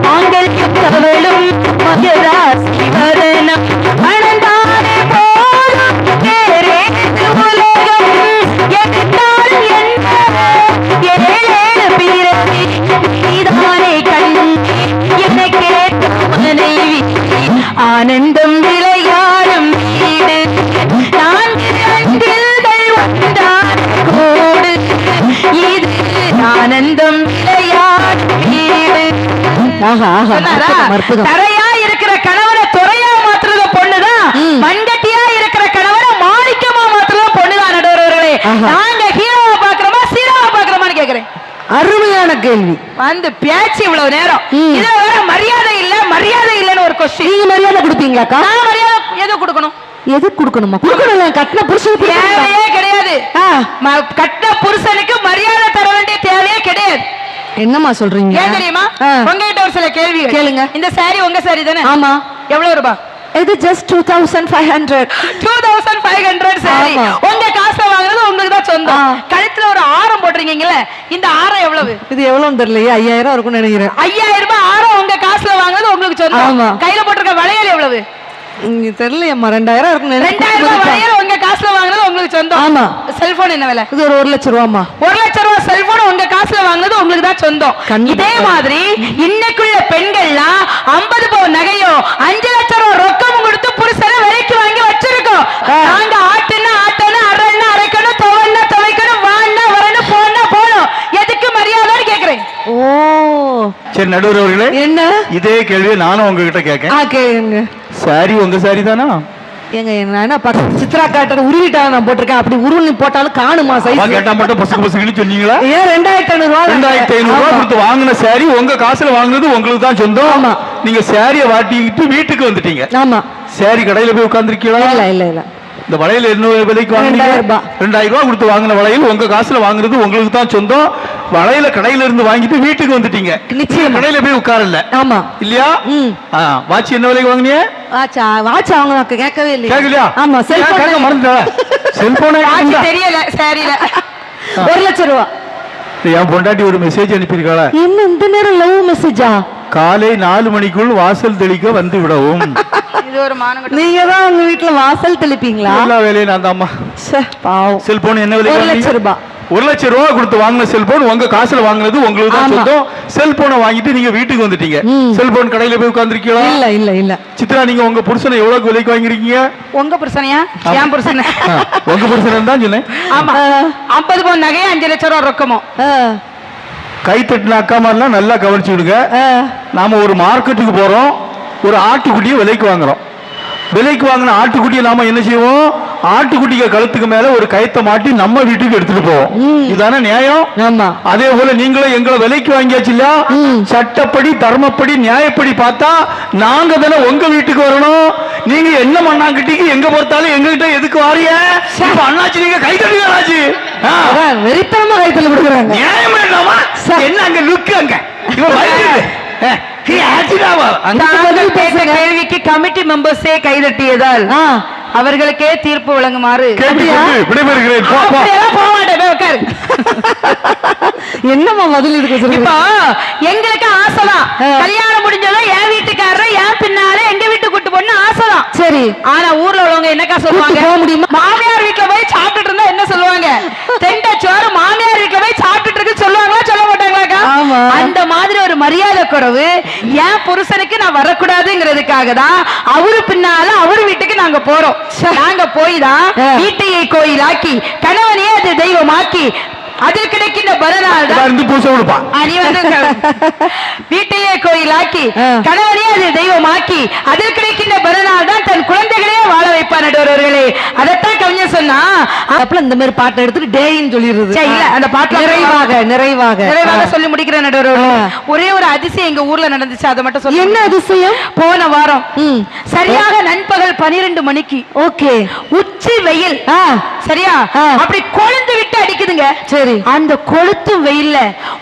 மாங்கல்யம் தவழும் மகராசி வதனம் மணந்தாலே போலும் வேறே உலகம். எட்டால் என்ன ஏழேழு பிறவி நீதானே கண்ணு என்னை கேட்ட மனைவி ஆனந்தம் விளையாடும் சொன்னாரா? அற்புதம், அற்புதம். தரையா இருக்கிற கணவனை துறையா மாத்துறது பொண்ணுதான், மண்கட்டியா இருக்கிற கணவனை மாணிக்கமா மாத்துறது பொண்ணுதான். நடுவர்களே, நாங்க ஹீரோவா பாக்குறோமா சீரோவா பாக்குறோமான்னு கேக்குறேன். அருமையான கேள்வி. அந்த பேச்சு இவ்வளவு நேரம், இதுல வேற மரியாதை இல்லன்னு ஒரு கொஸ்டின். நீங்க மரியாதை கொடுப்பீங்களாக்கா? நான் மரியாதை எது கொடுக்கணும்? எது கொடுக்கணுமா? கொடுக்கணும். கட்டின புருஷனுக்கு தேவையே கிடையாது. கட்டின புருஷனுக்கு மரியாதை தர வேண்டிய தேவையே கிடையாது. என்னம்மா சொல்றீங்க? ஏன் தெரியுமா? உங்ககிட்ட ஒரு சில கேள்வி கேளுங்க. இந்த சாரி உங்க சாரி தானே? ஆமா. எவ்வளவு ரூபாய்? இது ஜஸ்ட் 2500. 2500 சாரி உங்க காசுல வாங்குறது உங்களுக்கு தான் சொந்தம். கழுத்துல ஒரு ஆரம் போடுறீங்கல்ல, இந்த ஆரம் எவ்வளவு? இது எவ்வளவுன்னு தெரியலையே, 5000 இருக்கும்னு நினைக்கிறேன். 5000 ரூபாய் ஆரம் உங்க காசுல வாங்குறது உங்களுக்கு சொந்தம். கையில போட்டிருக்க வளையல் எவ்வளவு? தெரியலையம்மா, 2000 இருக்கும். 2000 ரூபாய் வளையல் உங்க காசுல வாங்குறது உங்களுக்கு சொந்தம். ஆமா. செல்போன் என்ன விலை? இது ஒரு 1 லட்சம் ரூபாமா. 1 லட்சம் ரூபாய் செல்போன் உங்க காசுல வாங்குறது உங்களுக்கு தான் சொந்தம். இதே மாதிரி இன்னைக்குள்ள பெண்கள்லாம் 50 பவுன் நகையோ 5 லட்சம் ரூபாய் ரொக்கம் கொடுத்து புருஷனை விலைக்கு வாங்கி வச்சிருக்கோம். நாங்க ஆட்டுன்னா ஆட்டணும், அரைன்னா அரைக்கணும், துவைன்னா துவைக்கணும், வான்னா வரணும், போனா போகணும். எதுக்கு மரியாதைன்னு கேக்குறேன். ஓ சரி நடுவர் அவர்களே, என்ன இதே கேள்வியை நானும் உங்ககிட்ட கேட்கேன். கேளுங்க. சாரி உங்க சாரி தானா? ஏங்க என்ன பக்கத்து சித்ரா காட்டர் உருவிட்டாங்க, நான் போட்டிருக்கேன். அப்படி உருவி போட்டாலும் காணுமா சைஸ்? கேட்டா மட்டும் பசுக்கு பசுக்குன்னு சொன்னீங்களா? ஏன் 2500 ரூபாய்? 2500 ரூபாய் கொடுத்து வாங்கின சாரி உங்க காசுல வாங்குனது உங்களுக்கு தான் சொந்தம். ஆமா. நீங்க சாரிய வாட்டிக்கிட்டு வீட்டுக்கு வந்துட்டீங்க. ஆமா. சாரி கடையில போய் உட்கார்ந்திருக்கீங்களா? இல்ல இல்ல இல்ல. இந்த வளையல் என்ன விலைக்கு வாங்குனீங்க? 2000 ரூபாய் கொடுத்து வாங்கின வளையல் உங்க காசுல வாங்குறது உங்களுக்கு தான் சொந்தம். வளையல கடையில இருந்து வாங்கிட்டு வீட்டுக்கு வந்துட்டீங்க. நிச்சயம் கடையில போய் உட்காரல. ஆமா இல்லையா? வாட்ச் என்ன விலைக்கு வாங்குனீங்க? வாட்ச் அவங்க கேட்கவே இல்லையா? கேட்கலையா? ஆமா. செல்போன் கேட்க மறந்துட்டேன். செல்போனே தெரியல சாரில 1 லட்சம் ரூபாய். என் பொண்டாட்டி ஒரு மெசேஜ் அனுப்பியிருக்காளா? என்ன இந்த நேரம் லவ் மெசேஜா? காலை 4 மணிக்குள் வாசல் தெளிக்க வந்து விடவும். இது ஒரு மானங்கட்ட. நீங்க தான் உங்க வீட்டுல வாசல் தெளிப்பீங்களா? எல்லா வேலையும் நான் தான்மா. பாவம். செல்போன் என்ன விலை? 1 லட்சம் ரூபாய். 1 லட்சம் ரூபாய் கொடுத்து வாங்கின செல்போன் உங்க காசுல வாங்குனது உங்களுக்கு தான் சொந்தம். செல்போனை வாங்கிட்டு நீங்க வீட்டுக்கு வந்துட்டீங்க. செல்போன் கடையில போய் உட்கார்ந்திருக்கீங்களா? இல்ல இல்ல இல்ல. சித்ரா, நீங்க உங்க புருஷனை எவ்வளவு விலைக்கு வாங்கிருக்கீங்க? உங்க புருஷனையா? என் புருஷனை. உங்க புருஷனை தான் சொன்னேன். ஆமா. 50 பவுன் நகையா 5 லட்சம் ரூபாய் ரொக்கமோ. கை தட்டின அக்கா மாதிரிலாம் நல்லா கவனிச்சுடுங்க. நாம ஒரு மார்க்கெட்டுக்கு போறோம், ஒரு ஆட்டுக்குட்டியை விலைக்கு வாங்குறோம். விலைக்கு வாங்கின ஆட்டுக்குட்டியை நாம என்ன செய்வோம்? ஆட்டுக்குட்டிக்கு கழுத்துக்கு மேல ஒரு கயத்தை மாட்டி நம்ம வீட்டுக்கு எடுத்துட்டு போவோம். இதுதானே நியாயம்? ஆமா. அதே போல நீங்களும் எங்களை விலைக்கு வாங்கியாச்சு இல்லையா? சட்டப்படி தர்மப்படி நியாயப்படி பார்த்தா நாங்க தானே உங்க வீட்டுக்கு வரணும். நீங்க என்ன மண்ணாங்கிட்டீங்க எங்க பொறுத்தாலும் எங்க கிட்ட எதுக்கு வாரிய? அண்ணாச்சி நீங்க கை தட்டுங்களாச்சு, வெறித்தனமா கைத்தல கொடுக்குறாங்க. நியாயம் என்னமா? என்ன அங்க லுக்கு அங்க கேள்விக்கு கமிட்டி மெம்பர்ஸே கைதட்டியதால் அவர்களுக்கே தீர்ப்பு வழங்குமாறு என்னமா பதில் இருக்கு? இப்போ எங்களுக்கு ஆசைதான், கல்யாணம் முடிஞ்சதும் என் வீட்டுக்காரர் என் பின்னால எங்க வீட்டுக்கு கூட்டு போன ஆசைதான். சரி, ஆனா ஊர்ல உள்ளவங்க என்னக்கா சொல்லுவாங்க? மாமியார் வீட்டுல போய் சாப்பிட்டுட்டு இருந்தா என்ன சொல்லுவாங்க? தெண்டச்சோறு மாமியார் வீட்டுல போய் சாப்பிட்டுட்டு இருக்கு சொல்லுவாங்களா சொல்ல மாட்டாங்களாக்கா? அந்த மாதிரி ஒரு மரியாதை குறைவு என் புருஷனுக்கு நான் வரக்கூடாதுங்கிறதுக்காக தான் அவரு பின்னால அவரு வீட்டுக்கு நாங்க போறோம். நாங்க போய் தான் வீட்டையை கோயிலாக்கி கணவனையே அது தெய்வமாக்கி அதில் கிடைக்கின்ற பலனால் வீட்டையே கோயிலாக்கி கணவனையே அது தெய்வமாக்கி அதில் கிடைக்கின்ற பலனால் தான் தன் குழந்தைகளே வாழ வைப்பார். நடுவர்களே, அதைத்தான் கவிஞர் சொன்னா. அப்பல இந்த மாதிரி பாட்டை எடுத்துட்டு டேன்னு சொல்லிடுறது. இல்ல, அந்த பாட்டு நிறைவாக சொல்லி முடிக்கிற நடுவர்களே, ஒரே ஒரு அதிசயம் எங்க ஊர்ல நடந்துச்சு, அதை மட்டும் சொல்லி. என்ன அதிசயம்? போன வாரம் சரியாக நண்பகல் 12 மணிக்கு ஓகே உச்சி வெயில் சரியா அப்படி கொழுந்து விட்டு அடிக்குதுங்க. சரி, அந்த கொளுத்து வெயில்ல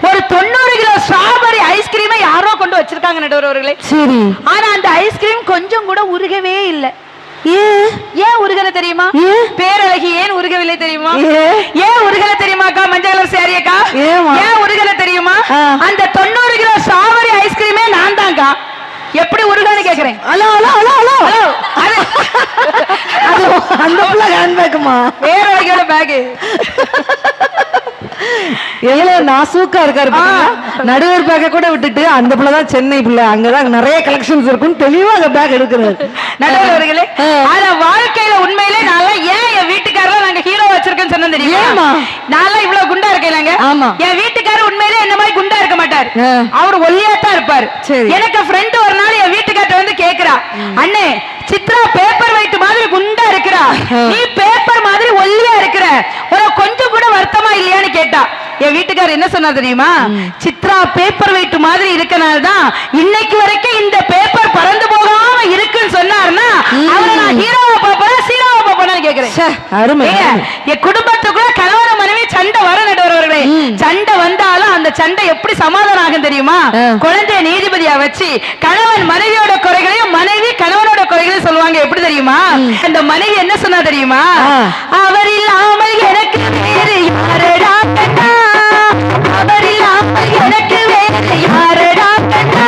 ஒரு 90 கிலோ ஸ்ட்ராபெரி ஐஸ்கிரீமை யாரோ கொண்டு வச்சிருக்காங்க நடுவர்களே. சரி, ஆனா அந்த ஐஸ்கிரீம் கொஞ்சம் கூட உருகவே இல்லை. ஏன் உருகல தெரியுமா? பேரழகி ஏன் உருகவில்லை தெரியுமா? ஏன் உருகல தெரியுமாக்கா? மஞ்சள் கலர் சாரியக்கா ஏன் உருகல தெரியுமா? அந்த 90 கிலோ ஸ்ட்ராபெரி ஐஸ்கிரீமே நான் தான்க்கா. எப்படி உருகான்னு கேக்குறேன். Hello hello hello hello hello அது அந்த புள்ள ஹேண்ட் பேக்குமா? பேரழகியோட பேக். எவ்வளவு நாசூக்கா இருக்காரு. நடுவர் பேக்க கூட விட்டுட்டு அந்த பிள்ளைதான் சென்னை பிள்ளை, அங்கதான் நிறைய கலெக்ஷன்ஸ் இருக்கும், தெளிவாக பேக் எடுக்கிறாரு. நடுவர்களே, ஆனா வாழ்க்கையில உண்மையிலே நான் ஏன் என் வீட்டுக்காரல நாங்க ஹீரோ வச்சிருக்கேன்னு சொன்னேன் தெரியுமா? நான் இவ்வளவு குண்டா இருக்கேன். என் வீட்டுக்காரர் உண்மையிலே என்ன மாதிரி குண்டா இருக்க மாட்டாரு. மாட்டார், ஆ. அவர் ஒல்லியாத்தான் இருப்பாரு. சரி. எனக்கு ஃப்ரெண்ட் ஒரு நாள் என் வீட்டுக்கார்ட்ட வந்து கேக்குறா, அண்ணே சித்ரா பேப்பர் வெயிட் மாதிரி குண்டா இருக்கிறா, நீ பேப்பர் மாதிரி ஒல்லியா இருக்கிற, உனக்கு கொஞ்சம் கூட வருத்தமா இல்லையான்னு கேட்டா. என் வீட்டுக்காரர் என்ன சொன்னா தெரியுமா? சித்ரா பேப்பர் வெயிட் மாதிரி இருக்கனால்தான் இன்னைக்கு வரைக்கும் இந்த பேப்பர் பறந்து போகாம இருக்குன்னு சொன்னாருன்னா அவரை நான் ஹீரோவா பாப்பேன் சீரோவா பாப்பேன்னு கேக்குறேன். அருமை. என் குடும்பத்துக்குள்ள கணவன மனைவி சண்டை வர நடுவர்களே, சண்டை வந்தாலும் அந்த சண்டை எப்படி சமாதானம் ஆகும் தெரியுமா? குழந்தைய நீதிபதியா வச்சு கணவன் மனைவியோட குறைகளையும் மனைவி கணவனோட குறைகளையும் சொல்லுவாங்க. எப்படி தெரியுமா? அந்த மனைவி என்ன சொன்னா தெரியுமா? அவர் இல்லாமல் எனக்கு வேறு யாரடா கண்ணா, அவர் இல்லாமல் எனக்கு வேறு யாரடா கண்ணா,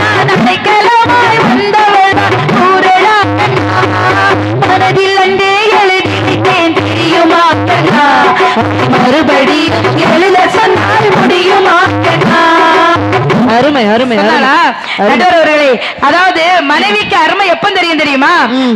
நான் அடைக்கலமாய் வந்தவள் கூறடா கண்ணா, மனதில் அண்டே எழுதிட்டேன் தெரியுமா கண்ணா, மறுபடி எழுத சொன்னால் முடியுமா கண்ணா. அருமை அருமை நடுவர்களே, அதாவது மனைவிக்கு அருமை எப்ப தெரியும் தெரியுமா?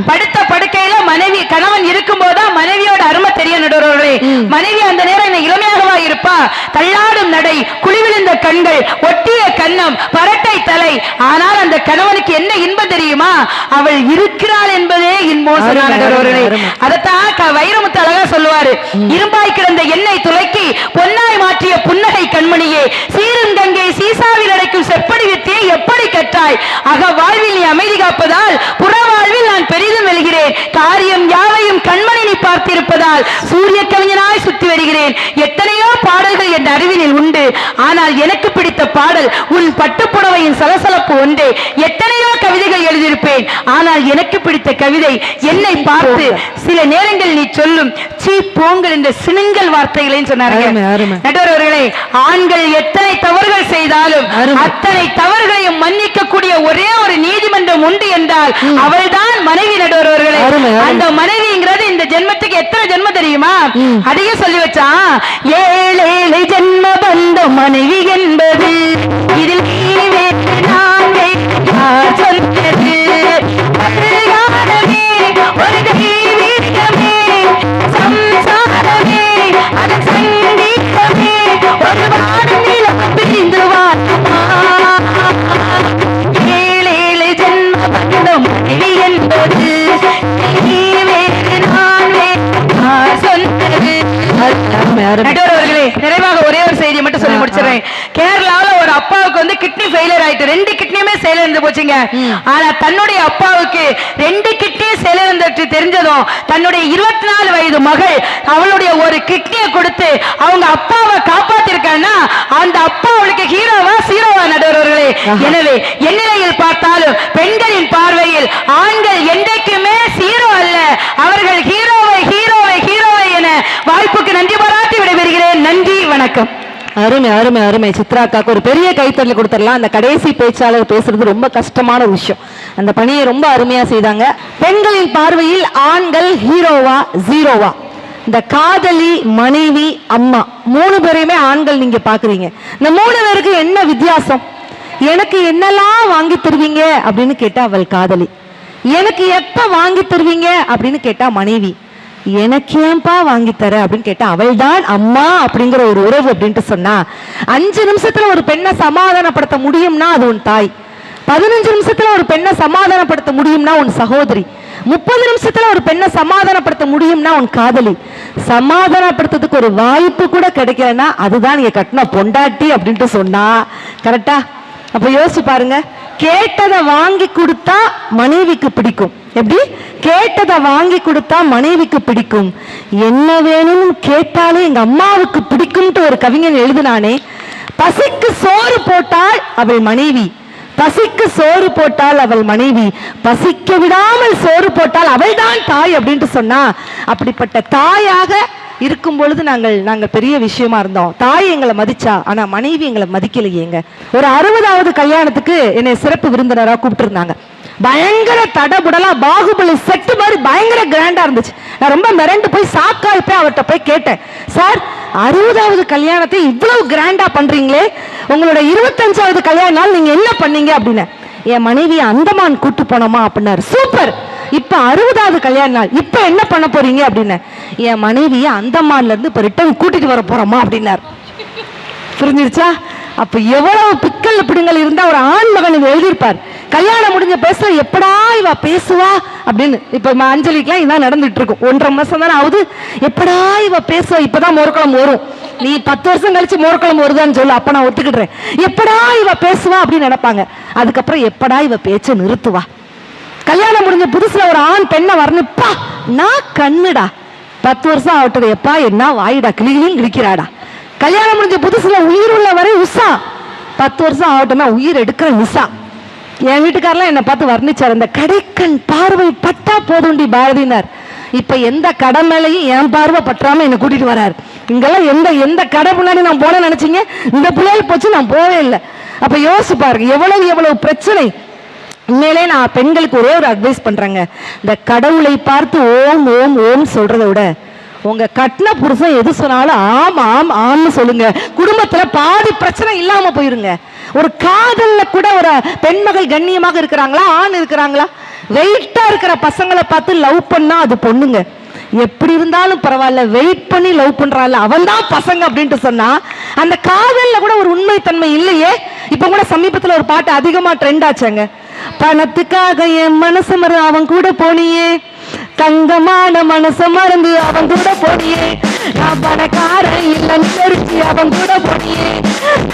படுத்த படுக்கையில மனைவி கணவன் இருக்கும் போதுதான் மனைவியோட அருமை தெரியும் நடுவர்களே. மனைவி அந்த நேரம் இளமையாகவா இருப்பா, தள்ளாடும் நடை, குழிவிழுந்த கண்கள், ஒட்டிய கன்னம், பரட்டை தலை. ஆனால் அந்த கணவனுக்கு என்ன இன்பம் தெரியுமா? அவள் இருக்கிறாள் என்பதே இன்பம் சொன்னார் நடுவர்களே. அதைத்தான் வைரமுத்து அழகா சொல்லுவாரு, இரும்பாய் கிடந்த எண்ணெய் துளைக்கி பொன்னாய் மாற்றிய புன்னகை கண்மணியே, சீரும் கங்கை சீசாவில் அடைக்கும் செப்படி வித்தியை எப்படி கற்றாய், அக வாழ்வில் நீ அமைதி காப்பதால் புற வாழ்வில் நான் பெரிதும் வெல்கிறேன், காரியம் யாவையும் கண்மணி நீ பார்த்திருப்பதால் சூரிய கவிஞனாய் சுத்தி வருகிறேன், எத்தனையோ பாடல்கள் என் அறிவினில் உண்டு, ஆனால் எனக்கு பிடித்த பாடல் உன் பட்டுப்புடவையின் சலசலப்பு ஒன்றே, எத்தனையோ கவிதைகள் எழுதியிருப்பேன், ஆனால் எனக்கு பிடித்த கவிதை என்னை பார்த்து சில நேரங்கள் நீ சொல்லும் சீ போங்கள் என்ற சினுங்கல் வார்த்தைகளை சொன்னார்கள் நடுவர்களே. ஆண்கள் எத்தனை தவறுகள் செய்தாலும் அத்தனை தவறுகளையும் மன்னிக்கக்கூடிய ஒரே ஒரு நீதிமன்றம் உண்டு என்றால் அவள்தான் மனைவி நடுவர்களே. அந்த மனைவிங்கிறது இந்த ஜென்மத்துக்கு எத்தனை ஜென்மம் தெரியுமா? அதையே சொல்லி வச்சா, 7 ஜென்ம பந்த மனைவி என்பது இதில் நீ வேறு நான் வேறு யார் சொன்னது, ஒரு தெய்வீகமே சம்சாரமே அது சங்கீதமே, ஒரு வாரம் நிலம் பிரிந்து வாழுமா, 7 ஜென்ம பந்தம் மனைவி என்பது நீ வேறு நான் வேறு யார் சொன்னது. நடுவர்களே, நிறைவாக ஒரே ஒரு செய்தியை மட்டும் சொல்லி முடிச்சிடுறேன். கேரளாவில் ஒரு அப்பாவுக்கு வந்து கிட்னி ஃபெயிலியர் ஆயிட்டு, 2 கிட்னியுமே செயல் இருந்து போச்சுங்க. ஆனா தன்னுடைய அப்பாவுக்கு 2 கிட்னியும் செயல் இருந்து தெரிஞ்சதும் தன்னுடைய 24 வயது மகள் அவளுடைய ஒரு கிட்னியை கொடுத்து அவங்க அப்பாவை காப்பாத்திருக்கான்னா அந்த அப்பா அவளுக்கு ஹீரோவா சீரோவா நடுவர்களே. எனவே எந்நிலையில் பார்த்தாலும் பெண்களின் பார்வையில் ஆண்கள் என்றைக்குமே சீரோ அல்ல, அவர்கள் ஹீரோவை ஹீரோவை ஹீரோவை என வாய்ப்புக்கு நன்றி பாராட்டி விடைபெறுகிறேன். நன்றி, வணக்கம். அருமை அருமை அருமை. சித்ராக்காக்கு ஒரு பெரிய கைத்தறல் கொடுத்துடலாம். அந்த கடைசி பேச்சாளர் பேசுறது ரொம்ப கஷ்டமான விஷயம். அந்த பணியை ரொம்ப அருமையா செய்தாங்க. பெண்களின் பார்வையில் ஆண்கள் ஹீரோவா ஜீரோவா? இந்த காதலி, மனைவி, அம்மா 3 பேரையுமே ஆண்கள் நீங்க பாக்குறீங்க. இந்த 3 பேருக்கு என்ன வித்தியாசம்? எனக்கு என்னெல்லாம் வாங்கி தருவீங்க அப்படின்னு கேட்டா அவள் காதலி, எனக்கு எப்ப வாங்கி தருவீங்க அப்படின்னு கேட்டா மனைவி, எனக்கு ஏன்பா வாங்கி தர அப்படின்னு கேட்டா அவள் தான் அம்மா அப்படிங்கிற ஒரு உறவு. அப்படின்ட்டு சொன்னா 5 நிமிஷத்துல ஒரு பெண்ணை சமாதானப்படுத்த முடியும்னா அது உன் தாய், 15 நிமிஷத்துல ஒரு பெண்ணை சமாதானப்படுத்த முடியும்னா உன் சகோதரி, 30 நிமிஷத்துல ஒரு பெண்ணை சமாதானப்படுத்த முடியும்னா உன் காதலி. சமாதானப்படுத்துறதுக்கு ஒரு வாய்ப்பு கூட கிடைக்கலன்னா அதுதான் நீங்க கட்டின பொண்டாட்டி அப்படின்ட்டு சொன்னா கரெக்டா? அப்ப யோசிச்சு பாருங்க. கேட்டதை வாங்கி கொடுத்தா மனைவிக்கு பிடிக்கும். எப்படி? கேட்டதை வாங்கி கொடுத்தா மனைவிக்கு பிடிக்கும். என்ன வேணும்னு கேட்டாலே எங்க அம்மாவுக்கு பிடிக்கும்ட்டு ஒரு கவிஞன் எழுதினானே. பசிக்கு சோறு போட்டால் அவள் மனைவி, பசிக்கு சோறு போட்டால் அவள் மனைவி, பசிக்க விடாமல் சோறு போட்டால் அவள் தான் தாய் அப்படின்ட்டு சொன்னா, அப்படிப்பட்ட தாயாக இருக்கும் பொழுது நாங்கள் பெரிய விஷயமா இருந்தோம். தாய் எங்களை மதிச்சா, ஆனா மனைவி எங்களை மதிக்கலையேங்க. ஒரு 60வது கல்யாணத்துக்கு என்னை சிறப்பு விருந்தினராக கூப்பிட்டு இருந்தாங்க. பயங்கர தடபுடலா பாகுபலி செட்டு மாதிரி பயங்கர கிராண்டா இருந்துச்சு. நான் ரொம்ப மிரண்டு போய் சாக்காய் போய் அவர்கிட்ட போய் கேட்டேன், சார் 60வது கல்யாணத்தை இவ்வளவு கிராண்டா பண்றீங்களே, உங்களோட 25வது கல்யாண நாள் நீங்க என்ன பண்ணீங்க அப்படின்னு. என் மனைவியை அந்தமான் கூட்டு போனோமா அப்படின்னாரு. சூப்பர், இப்ப 60வது கல்யாண நாள், இப்ப என்ன பண்ண போறீங்க அப்படின்னு. என் மனைவியை அந்தமான்ல இருந்து இப்ப ரிட்டர்ன் கூட்டிட்டு வர போறோமா அப்படின்னாரு. புரிஞ்சிருச்சா? அப்ப எவ்வளவு பிக்கல் பிடுங்கள் இருந்தா ஒரு ஆண் மகன் இதை எழுதியிருப்பார். கல்யாணம் முடிஞ்ச பேச எப்படா இவ பேசுவா அப்படின்னு. இப்ப அஞ்சலிக்கெல்லாம் இதான் நடந்துட்டு இருக்கும். 1.5 மாசம் தானே ஆகுது. எப்படா இவ பேசுவா, இப்பதான் மோர்க்குளம் வரும். நீ 10 வருஷம் கழிச்சு மோர்க்குளம் வருதான்னு சொல்லு, அப்ப நான் ஒத்துக்கிடுறேன். எப்படா இவ பேசுவா அப்படின்னு நினைப்பாங்க. அதுக்கப்புறம் எப்படா இவ பேச்ச நிறுத்துவா. கல்யாணம் முடிஞ்ச புதுசுல ஒரு ஆண் பெண்ணை வரணுப்பா, நான் கண்ணுடா. 10 வருஷம் ஆகட்டது, எப்பா என்ன வாயிடா கிளிகளையும் கிழிக்கிறாடா. கல்யாணம் முடிஞ்ச புதுசுல உயிர் உள்ள வரை உஷா, 10 வருஷம் ஆகட்டும்னா உயிர் எடுக்கிற நிசா. என் வீட்டுக்காரெல்லாம் என்னை பார்த்து வர்ணிச்சார், இந்த கடைக்கண் பார்வை பட்டா போதுண்டி பாரதினார். இப்ப எந்த கடை மேலையும் என் பார்வை பற்றாம என்னை கூட்டிட்டு வராரு. இங்கெல்லாம் எந்த கடை முன்னாடி நான் போன நினைச்சீங்க, இந்த பிள்ளைகள் போச்சு நான் போவே இல்லை. அப்ப யோசிச்சு பாருங்க எவ்வளவு பிரச்சனை. உண்மையிலே நான் பெண்களுக்கு ஒரே ஒரு அட்வைஸ் பண்றேங்க, இந்த கடவுளை பார்த்து ஓம் ஓம் ஓம் சொல்றதை விட உங்க கட்டின புருஷன் எது சொன்னாலும் ஆம் ஆம் ஆம்னு சொல்லுங்க. குடும்பத்துல பாதி பிரச்சனை இல்லாம போயிருங்க. ஒரு காதல்ல கூட ஒரு பெண்மகள் கண்ணியமாக இருக்கிறாங்களா, ஆண் இருக்கிறாங்களா? வெயிட்டா இருக்கிற பசங்களை பார்த்து லவ் பண்ணா அது பொண்ணுங்க. எப்படி இருந்தாலும் பரவாயில்ல, வெயிட் பண்ணி லவ் பண்றாள் அவன் தான் பசங்க அப்படின்ட்டு சொன்னா அந்த காதல்ல கூட ஒரு உண்மைத்தன்மை இல்லையே. இப்ப கூட சமீபத்துல ஒரு பாட்டு அதிகமா ட்ரெண்ட் ஆச்சாங்க, பணத்துக்காக என் மனசு மறந்து அவன் கூட போனியே, தங்கமான மனசு மறந்து அவன் கூட போனியே, நான் பணக்காரன் இல்லைன்னு தெரிஞ்சு அவன் கூட போனியே,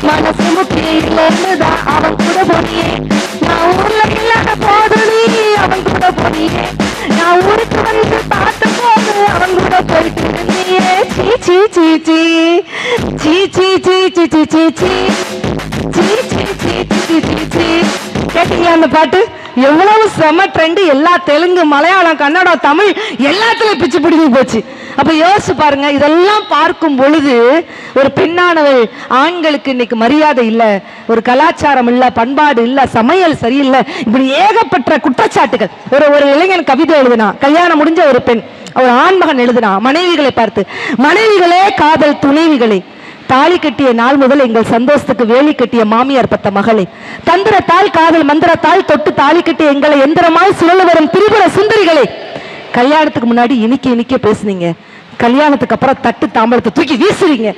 மனசு முக்கியம் இல்லைன்னுதான் அவன் கூட போனியே, நான் ஊர்ல இல்லாத போது நீ அவன் கூட போனியே, நான் ஊருக்கு வந்து பார்த்த போது அவன் கூட போயிட்டு இருந்தியே. சீ சீ சீ சீ சீ சீ சீ சீ சீ சீ சீ கேட்டீங்களா அந்த பாட்டு? எவ்வளவு செம ட்ரெண்ட். எல்லா தெலுங்கு, மலையாளம், கன்னடம், தமிழ் எல்லாத்துலயும் பிச்சு பிடிங்கி போச்சு. அப்ப யோசிச்சு பாருங்க. இதெல்லாம் பார்க்கும் பொழுது ஒரு பெண்ணானவள், ஆண்களுக்கு இன்னைக்கு மரியாதை இல்ல, ஒரு கலாச்சாரம் இல்ல, பண்பாடு இல்ல, சமையல் சரியில்லை, இப்படி ஏகப்பட்ட குற்றச்சாட்டுகள். ஒரு இளைஞன் கவிதை எழுதினா, கல்யாணம் முடிஞ்ச ஒரு பெண், ஒரு ஆண்மகன் எழுதினா மனைவிகளை பார்த்து, மனைவிகளே காதல் துணைவிகளே, தாலி கட்டிய நாள் முதல் எங்கள் சந்தோஷத்துக்கு வேலி கட்டிய மாமியார் பத்த மகளே, தந்திரத்தால் காதல் மந்திரத்தால் தொட்டு தாலி கட்டிய எங்களை எந்திரமாய் சுழல வரும் திரிபுர சுந்தரிகளே, கல்யாணத்துக்கு முன்னாடி இனிக்க பேசுனீங்க, கல்யாணத்துக்கு அப்புறம் தட்டு தாம்பரத்தை தூக்கி வீசுறீங்க.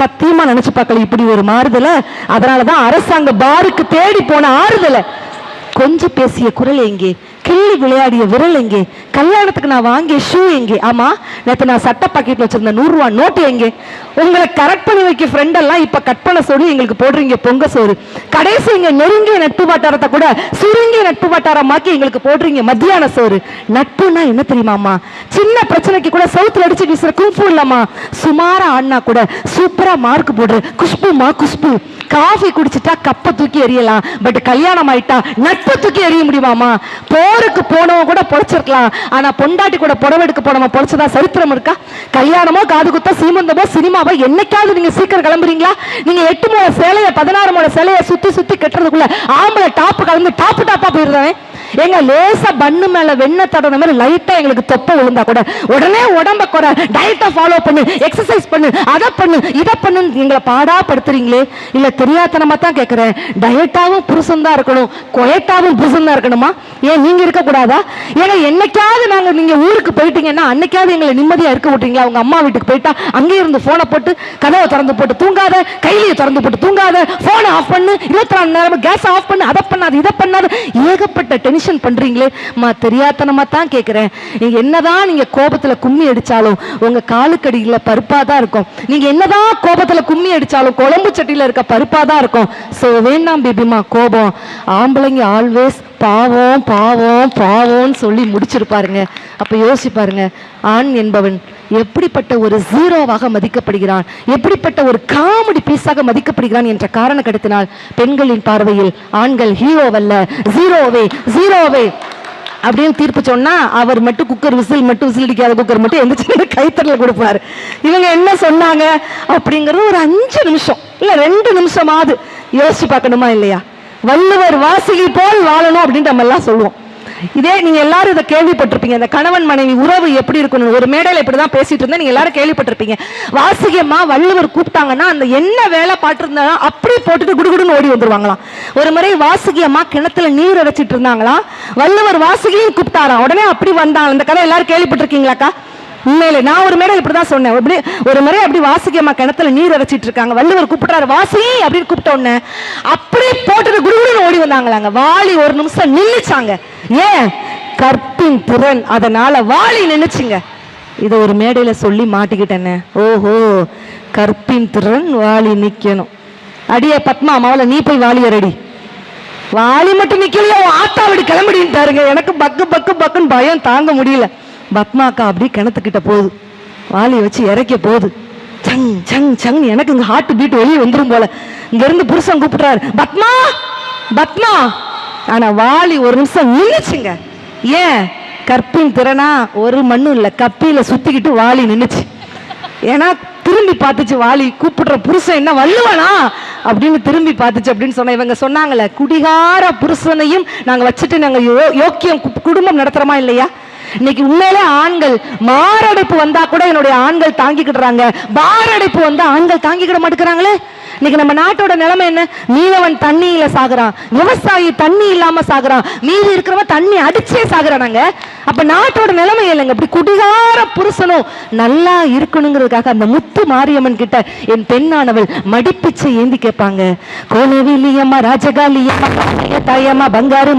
சத்தியமா நினைச்சு பார்க்கல இப்படி ஒரு மாறுதல. அதனாலதான் அரசாங்க பாருக்கு தேடி போன ஆறுதல. கொஞ்சம் பேசிய குரல் எங்கே, கிள்ளி விளையாடிய விரல் எங்கே, கல்யாணத்துக்கு நான் வாங்கிய ஷூ எங்கே, ஆமா நேற்று நான் சட்ட பாக்கெட்ல வச்சிருந்த 100 ரூபா நோட்டு எங்கே, உங்களை கரெக்ட் பண்ணி வைக்க ஃப்ரெண்ட் எல்லாம் இப்ப கட் பண்ண சொல்லி எங்களுக்கு போடுறீங்க பொங்க சோறு, கடைசி இங்க நெருங்கிய நட்பு வட்டாரத்தை கூட சுருங்கிய நட்பு வட்டாரமாக்கி எங்களுக்கு போடுறீங்க மத்தியான சோறு. நட்புன்னா என்ன தெரியுமாமா? சின்ன பிரச்சனைக்கு கூட சவுத்துல அடிச்சு வீசுற கும்பு இல்லாமா, சுமாரா ஆடினா கூட சூப்பரா மார்க் போடுற குஷ்புமா குஷ்பு. காஃபி குடிச்சிட்டா கப்பை தூக்கி எறியலாம், பட் கல்யாணம் ஆயிட்டா நட்பு தூக்கி எறிய முடியுமாமா? போருக்கு போனவன் கூட பொழைச்சிருக்கலாம், ஆனா பொண்டாட்டி கூட புடவை எடுக்க போனவன் பொழைச்சதா சரித்திரம் இருக்கா? கல்யாணமோ காது குத்தோ சீமந்தமோ சினிமாவோ என்னைக்காவது நீங்க சீக்கிரம் கிளம்புறீங்களா? நீங்க 8 முழ சேலைய 16 முழ சேலைய சுத்தி கட்டுறதுக்குள்ள ஆம்பளை டாப்பு கலந்து டாப்பா போயிருந்தானே. எங்க லேசா பண்ணு மேல வெண்ண தடவை மாதிரி லைட்டா எங்களுக்கு தொப்ப விழுந்தா கூட உடனே உடம்ப குறை, டயட்டை ஃபாலோ பண்ணு, எக்ஸசைஸ் பண்ணு, அதை பண்ணு இதை பண்ணு எங்களை பாடா படுத்துறீங்களே. இல்ல தெரியாதனமா தான் கேட்கிறேன், டயட்டாவும் புருஷன் தான் இருக்கணும், கொயட்டாவும் புருஷன் தான் இருக்கணுமா? ஏன் நீங்க இருக்க கூடாதா? ஏன்னா என்னைக்காவது நீங்க ஊருக்கு போயிட்டீங்கன்னா அன்னைக்காவது எங்களை நிம்மதியா இருக்க விட்டீங்களா? உங்க அம்மா வீட்டுக்கு போயிட்டா அங்கே இருந்து போனை போட்டு கதவை திறந்து போட்டு தூங்காத, கையிலேயே திறந்து போட்டு தூங்காத, போனை ஆஃப் பண்ணு, 24 நேரம் கேஸ் ஆஃப் பண்ணு, அதை பண்ணாது இதை பண்ணாது, ஏகப்பட்ட டென்ஷன் பண்றீங்களே. தெரியாதனமா தான் கேட்கிறேன். நீங்க என்னதான் நீங்க கோபத்துல கும்மி அடிச்சாலும் உங்க காலுக்கடியில பருப்பா தான் இருக்கும். நீங்க என்னதான் கோபத்துல கும்மி அடிச்சாலும் குழம்பு சட்டியில இருக்க பருப்பா தான் இருக்கும். சோ வேண்டாம் பேபிமா கோபம். ஆம்பளைங்க ஆல்வேஸ் பாவம் பாவம் பாவம்னு சொல்லி முடிச்சிருப்பாருங்க. அப்ப யோசிப்பாருங்க, ஆண் என்பவன் எப்படிப்பட்ட ஒரு ஜீரோவாக மதிக்கப்படுகிறான், எப்படிப்பட்ட ஒரு காமெடி பீஸாக மதிக்கப்படுகிறான் என்ற காரண கருத்தினால் பெண்களின் பார்வையில் ஆண்கள் ஹீரோவல்ல, ஜீரோவே அப்படின்னு தீர்ப்பு சொன்னா அவர் மட்டும் குக்கர் விசில் அடிக்காத குக்கர் மட்டும் எந்த கைத்தறல கொடுப்பாரு. இவங்க என்ன சொன்னாங்க அப்படிங்கறது ஒரு 5 நிமிஷம் இல்ல 2 நிமிஷமாவது யோசிச்சு பார்க்கணுமா இல்லையா? வள்ளுவர் வாசிகை போல் வாழணும் அப்படின்னு நம்ம எல்லாம் சொல்லுவோம். இதே நீங்க எல்லாரும் இதை கேள்விப்பட்டிருப்பீங்க, இந்த கணவன் மனைவி உறவு எப்படி இருக்கணும். ஒரு மேடையில இப்படிதான் பேசிட்டு இருந்தா நீங்க எல்லாரும் கேள்விப்பட்டிருப்பீங்க. வாசிகமா வள்ளுவர் கூப்பிட்டாங்கன்னா அந்த என்ன வேலை பாட்டு இருந்தாலும் அப்படி போட்டுட்டு குடுகுடுன்னு ஓடி வந்துருவாங்களாம். ஒரு முறை வாசிகமா கிணத்துல நீர் அடைச்சிட்டு இருந்தாங்களாம், வள்ளுவர் வாசிகையும் கூப்பிட்டாராம், உடனே அப்படி வந்தாங்க. இந்த கதை எல்லாரும் கேள்விப்பட்டிருக்கீங்களாக்கா? உண்மையிலே நான் ஒரு மேடை இப்படிதான் சொன்னேன். ஒரு முறை அப்படி வாசிக்கம்மா கிணத்துல நீர் இறைச்சிட்டு இருக்காங்க. வள்ளுவர் கூப்பிட்டாரு, வாசி அப்படின்னு கூப்பிட்ட உடனே அப்படியே போட்டுட்டு குடுகுடுன்னு ஓடி வந்தாங்களாங்க. வாலி ஒரு நிமிஷம் நின்னுச்சாங்க. ஏன்? கற்பின் திறன். அதனால வாலி நின்னுச்சுங்க. இதை ஒரு மேடையில சொல்லி மாட்டிக்கிட்டேன்னு. ஓஹோ, கற்பின் திறன், வாலி நிக்கணும். அடியே பத்மா, மாவள நீ போய் வாலிய ரெடி. வாலி மட்டும் நிக்கலையோ, ஆத்தா அப்படி கிளம்பிடின்ட்டாருங்க. எனக்கு பக்கு பக்கு பக்குன்னு பயம் தாங்க முடியல. பத்மாக்கா அப்படி கிணத்துக்கிட்ட போகுது, வாலியை வச்சு இறக்க போகுது. சங் சங் சங், எனக்கு இங்க ஹார்ட் பீட் வெளியே வந்துரும் போல. இங்க இருந்து புருஷன் கூப்பிடுறாரு, பத்மா பத்மா. ஆனா வாலி ஒரு நிமிஷம் நின்னுச்சுங்க. ஏன்? கற்பின் திறனா? ஒரு மண்ணும் இல்ல, கப்பியில சுத்திக்கிட்டு வாலி நின்னுச்சு. ஏன்னா திரும்பி பார்த்துச்சு வாலி, கூப்பிடுற புருஷன் என்ன வள்ளுவனா அப்படின்னு திரும்பி பார்த்துச்சு. அப்படின்னு சொன்ன இவங்க சொன்னாங்கல்ல, குடிகார புருஷனையும் நாங்க வச்சுட்டு நாங்க யோக்கியம் குடும்பம் நடத்துறோமா இல்லையா? இன்னைக்கு உண்மையிலே ஆண்கள் மாரடைப்பு வந்தா கூட என்னுடைய ஆண்கள் தாங்கிக்கிடுறாங்க, பாரடைப்பு வந்தா ஆண்கள் தாங்கிக்கிட மாட்டேங்கிறாங்களே. இன்னைக்கு நம்ம நாட்டோட நிலைமை என்ன? மீனவன் தண்ணியில சாகுறான், விவசாயி தண்ணி இல்லாம சாகுறான், மீதி இருக்கிறவன் தண்ணி அடிச்சே சாகுறானாங்க. அப்ப நாட்டோட நிலைமை இல்லைங்க. இப்படி குடிகார புருஷனும் நல்லா இருக்கணுங்கிறதுக்காக அந்த முத்து மாரியம்மன் கிட்ட என் பெண்ணானவள் மடிப்பிச்சை ஏந்தி கேட்பாங்க. கோலவிலியம்மா, ராஜகாலியம்மா, தாயம்மா, பங்காரு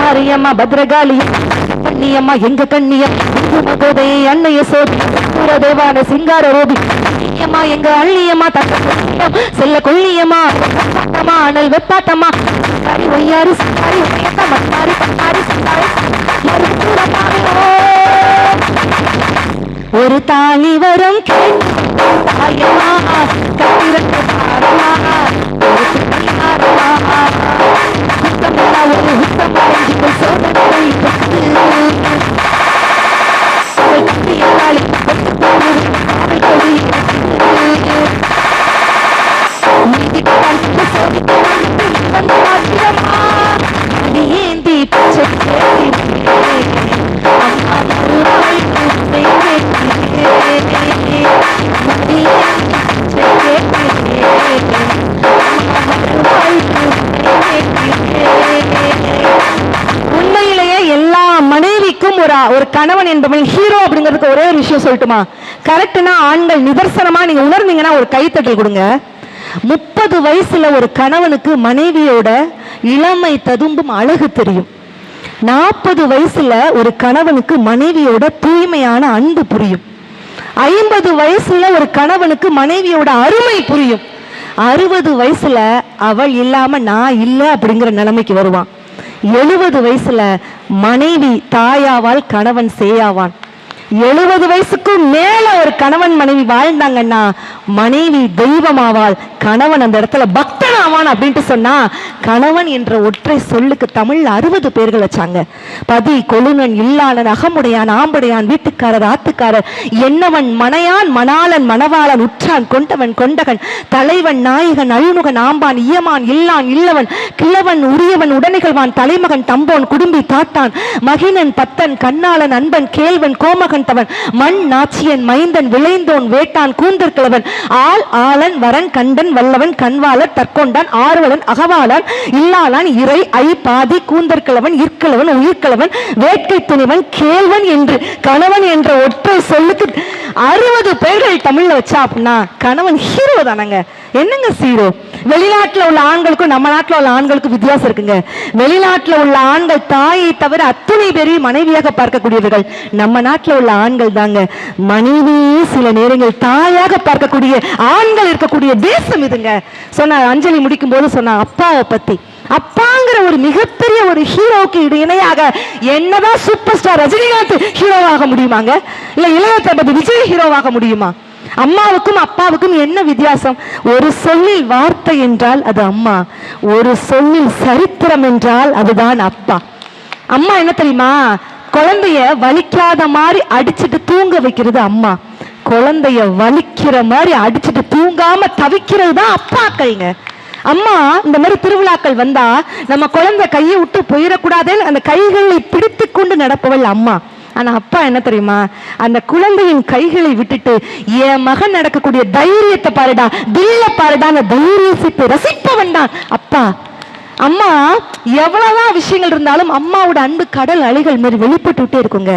மாரியம்மா, பத்ரகாளியம்மா, கண்ணியம்மா, எங்க கண்ணியம், மகோதை அன்னைய சோதி, தேவான சிங்கார ரோபி, அம்மா எங்க அள்ளியம்மா, தக்கம் செல்ல கொள்ளியம்மா, அனல் வெப்பாட்டம்மா, ஒய்யாரி சிங்காரி உயர்த்த மட்டாரி பட்டாரி சிங்காரி ஒரு தாலி வரும் தாயம்மா, கட்டிரத்து பாரமா, ஒரு சோதனை உண்மையிலேயே எல்லா மனைவிக்கும் ஒரு கணவன் என்பவன் ஹீரோ அப்படிங்கிறதுக்கு ஒரே ஒரு விஷயம் சொல்லட்டுமா? கரெக்ட்னா ஆண்கள் நிதர்சனமா நீங்க உணர்ந்தீங்கன்னா ஒரு கைத்தட்டல் கொடுங்க. 30 வயசுல ஒரு கணவனுக்கு மனைவியோட இளமை ததும்பும் அழகு தெரியும். 40 வயசுல ஒரு கணவனுக்கு மனைவியோட தூய்மையான அன்பு புரியும். 50 வயசுல ஒரு கணவனுக்கு மனைவியோட அருமை புரியும். 60 வயசுல அவள் இல்லாம நான் இல்லை அப்படிங்கிற நிலைமைக்கு வருவான். 70 வயசுல மனைவி தாயாவால் கணவன் சேயாவான். 70 வயசுக்கும் மேல ஒரு கணவன் மனைவி வாழ்ந்தாங்கன்னா மனைவி தெய்வமாவாள், கணவன் அந்த இடத்துல பக்தனாவான். அப்படின்ட்டு சொன்னா கணவன் என்ற ஒற்றை சொல்லுக்கு தமிழ்ல 60 பேர்கள் வச்சாங்க. பதி, கொழுநன், இல்லாளன், அகமுடையான், ஆம்படையான், வீட்டுக்காரர், ஆத்துக்காரர், என்னவன், மனையான், மணாளன், மணவாளன், உற்றான், கொண்டவன், கொண்டகன், தலைவன், நாயகன், அழுமுகன், ஆம்பான், இயமான், இல்லான், இல்லவன், கிழவன், உரியவன், உடனிகழ்வான், தலைமகன், தம்போன், குடும்பி, தாட்டான், மகினன், பத்தன், கண்ணாளன், அன்பன், கேள்வன், கோமகன் தவன், மண், நாச்சியன், மைந்தன், விளைந்தோன், வேட்டான், கூந்தற்கிழவன், ஆள், ஆளன், வரன், கண்டன், வல்லவன், கண்வாளர், தற்கொண்டான், ஆர்வலன், அகவாளன், இல்லாளான், இறை, ஐ, பாதி, கூந்தற்கிழவன், இற்கிழவன், உயிர்கிழவன், வேட்கை துணிவன், கேள்வன் என்று கணவன் என்ற ஒற்றை சொல்லுக்கு 60 பேர்கள் தமிழ்ல வச்சா அப்படின்னா கணவன் ஹீரோ தானங்க. என்னங்க ஹீரோ? வெளிநாட்டுல உள்ள ஆண்களுக்கும் நம்ம நாட்டுல உள்ள ஆண்களுக்கும் வித்தியாசம் இருக்குங்க. வெளிநாட்டுல உள்ள ஆண்கள் தாயை தவிர அத்தனை பேரையும் மனைவியாக பார்க்கக்கூடியவர்கள். நம்ம நாட்டுல உள்ள ஆண்கள் தாங்க மனைவியே சில நேரங்கள் தாயாக பார்க்கக்கூடிய ஆண்கள் இருக்கக்கூடிய தேசம் இதுங்க. சொன்ன அஞ்சலி முடிக்கும் போது சொன்ன அப்பாவை பத்தி, அப்பாங்கிற ஒரு மிகப்பெரிய ஒரு ஹீரோக்கு இணையாக என்னதான் சூப்பர் ஸ்டார் ரஜினிகாந்த் ஹீரோவாக முடியுமாங்க? இல்ல இளைய தளபதி விஜய் ஹீரோவாக முடியுமா? அம்மாவுக்கும் அப்பாவுக்கும் என்ன வித்தியாசம்? ஒரு சொல்லில் வார்த்தை என்றால் அது அம்மா, ஒரு சொல்லில் சரித்திரம் என்றால் அதுதான் அப்பா. அம்மா என்ன தெரியுமா? குழந்தைய வலிக்காத மாதிரி அடிச்சுட்டு தூங்க வைக்கிறது அம்மா. குழந்தைய வலிக்கிற மாதிரி அடிச்சுட்டு தூங்காம தவிக்கிறது தான் அப்பா கைங்க. அம்மா இந்த மாதிரி திருவிழாக்கள் வந்தா நம்ம குழந்தை கையை விட்டு போயிடக்கூடாதுன்னு அந்த கைகளை பிடித்து கொண்டு நடப்பவள் அம்மா. ஆனா அப்பா என்ன தெரியுமா? அந்த குழந்தையின் கைகளை விட்டுட்டு என் மகன் நடக்கக்கூடிய தைரியத்தை பாருடா, தில்ல பாருடா, அந்த தைரியத்தை ரசிப்பவன் தான் அப்பா. அம்மா எவ்வளவுதான் விஷயங்கள் இருந்தாலும் அம்மாவோட அன்பு கடல் அலைகள் மாதிரி வெளிப்பட்டுட்டே இருக்குங்க.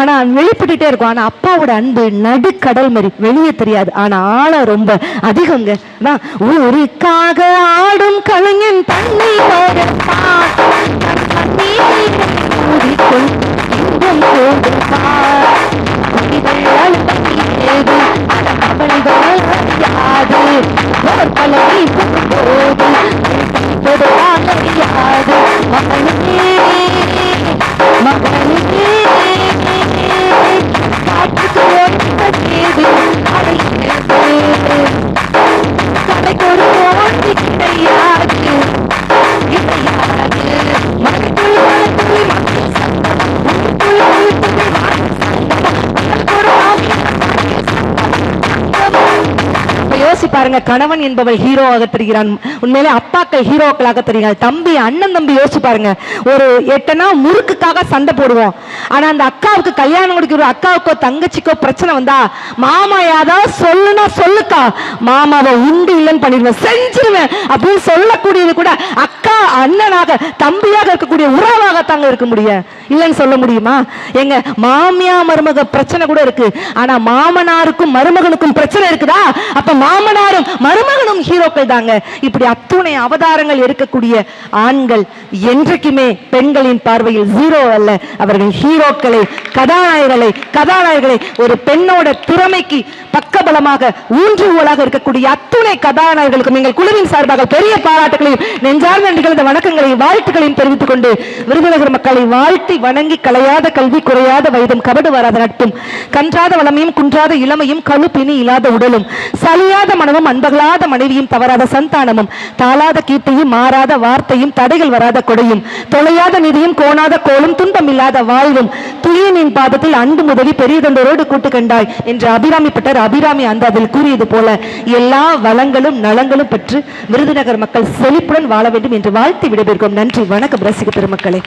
ஆனா வெளிப்பட்டுட்டே இருக்கும். ஆனா அப்பாவோட அன்பு நடுக்கடல் மாதிரி வெளியே தெரியாது, ஆனா ஆழம் ரொம்ப அதிகங்க. ஊருக்காக ஆடும் கலைஞன் தண்ணீரோட பாருங்க, கணவன் என்பவள் ஹீரோவாக தெரிகிறான். உண்மையிலே அப்பாக்கள் ஹீரோக்களாக தெரிகிறார். தம்பி, அண்ணன் தம்பி யோசிச்சு பாருங்க. ஒரு எட்டனா முறுக்குக்காக சண்டை போடுவோம். ஆனா அந்த அக்காவுக்கு கல்யாணம் முடிக்கிற அக்காவுக்கோ தங்கச்சிக்கோ பிரச்சனை வந்தா மாமா யாராவது சொல்லுனா சொல்லுக்கா, மாமாவை உண்டு இல்லைன்னு பண்ணிடுவேன், செஞ்சிருவேன் அப்படின்னு சொல்லக்கூடியது கூட அக்கா அண்ணனாக தம்பியாக இருக்கக்கூடிய உறவாக தாங்க இருக்க முடியும். இல்லைன்னு சொல்ல முடியுமா? எங்க மாமியா மருமக பிரச்சனை கூட இருக்கு. ஆனா மாமனாருக்கும் மருமகனுக்கும் பிரச்சனை இருக்குதா? அப்ப மாமனாரும் மருமகனும் ஹீரோக்கள் தாங்க. இப்படி அத்துணை அவதாரங்கள் இருக்கக்கூடிய ஆண்கள் என்றைக்குமே பெண்களின் பார்வையில் ஜீரோ அல்ல, அவர்கள் ஹீரோக்களை, கதாநாயகர்களை ஒரு பெண்ணோட திறமைக்கு பக்கபலமாக ஊன்றுகோலாக இருக்கக்கூடிய அத்துணை கதாநாயகர்களுக்கும் எங்கள் குழுவின் சார்பாக பெரிய பாராட்டுகளையும் நெஞ்சார்ந்த நன்றிகள், வணக்கங்களையும் வாழ்த்துக்களையும் தெரிவித்துக் கொண்டு விருதுநகர் மக்களை வாழ்த்தி வணங்கி, கலையாத கல்வி, குறையாத வயதும், கபடு வராத நட்பும், கன்றாத வளமையும், குன்றாத இளமையும், கழுப்பினி இல்லாத உடலும், சலியாத மனமும், அன்பகலாத மனைவியும், தவறாத சந்தானமும், தாளாத கீர்த்தியும், மாறாத வார்த்தையும், தடைகள் வராத கொடையும், தொலையாத நிதியும், கோணாத கோலும், துன்பம் இல்லாத வாழ்வும், துயினின் பாதத்தில் அன்பு முதலி பெரியதொண்டரோடு கூட்டு கண்டாய் என்று அபிராமி பட்டர் அபிராமி அந்த அதில் கூறியது போல எல்லா வளங்களும் நலங்களும் பெற்று விருதுநகர் மக்கள் செழிப்புடன் வாழ வேண்டும் என்று வாழ்த்தி விடைபெறுகிறோம். நன்றி, வணக்கம் ரசிக பெருமக்களே.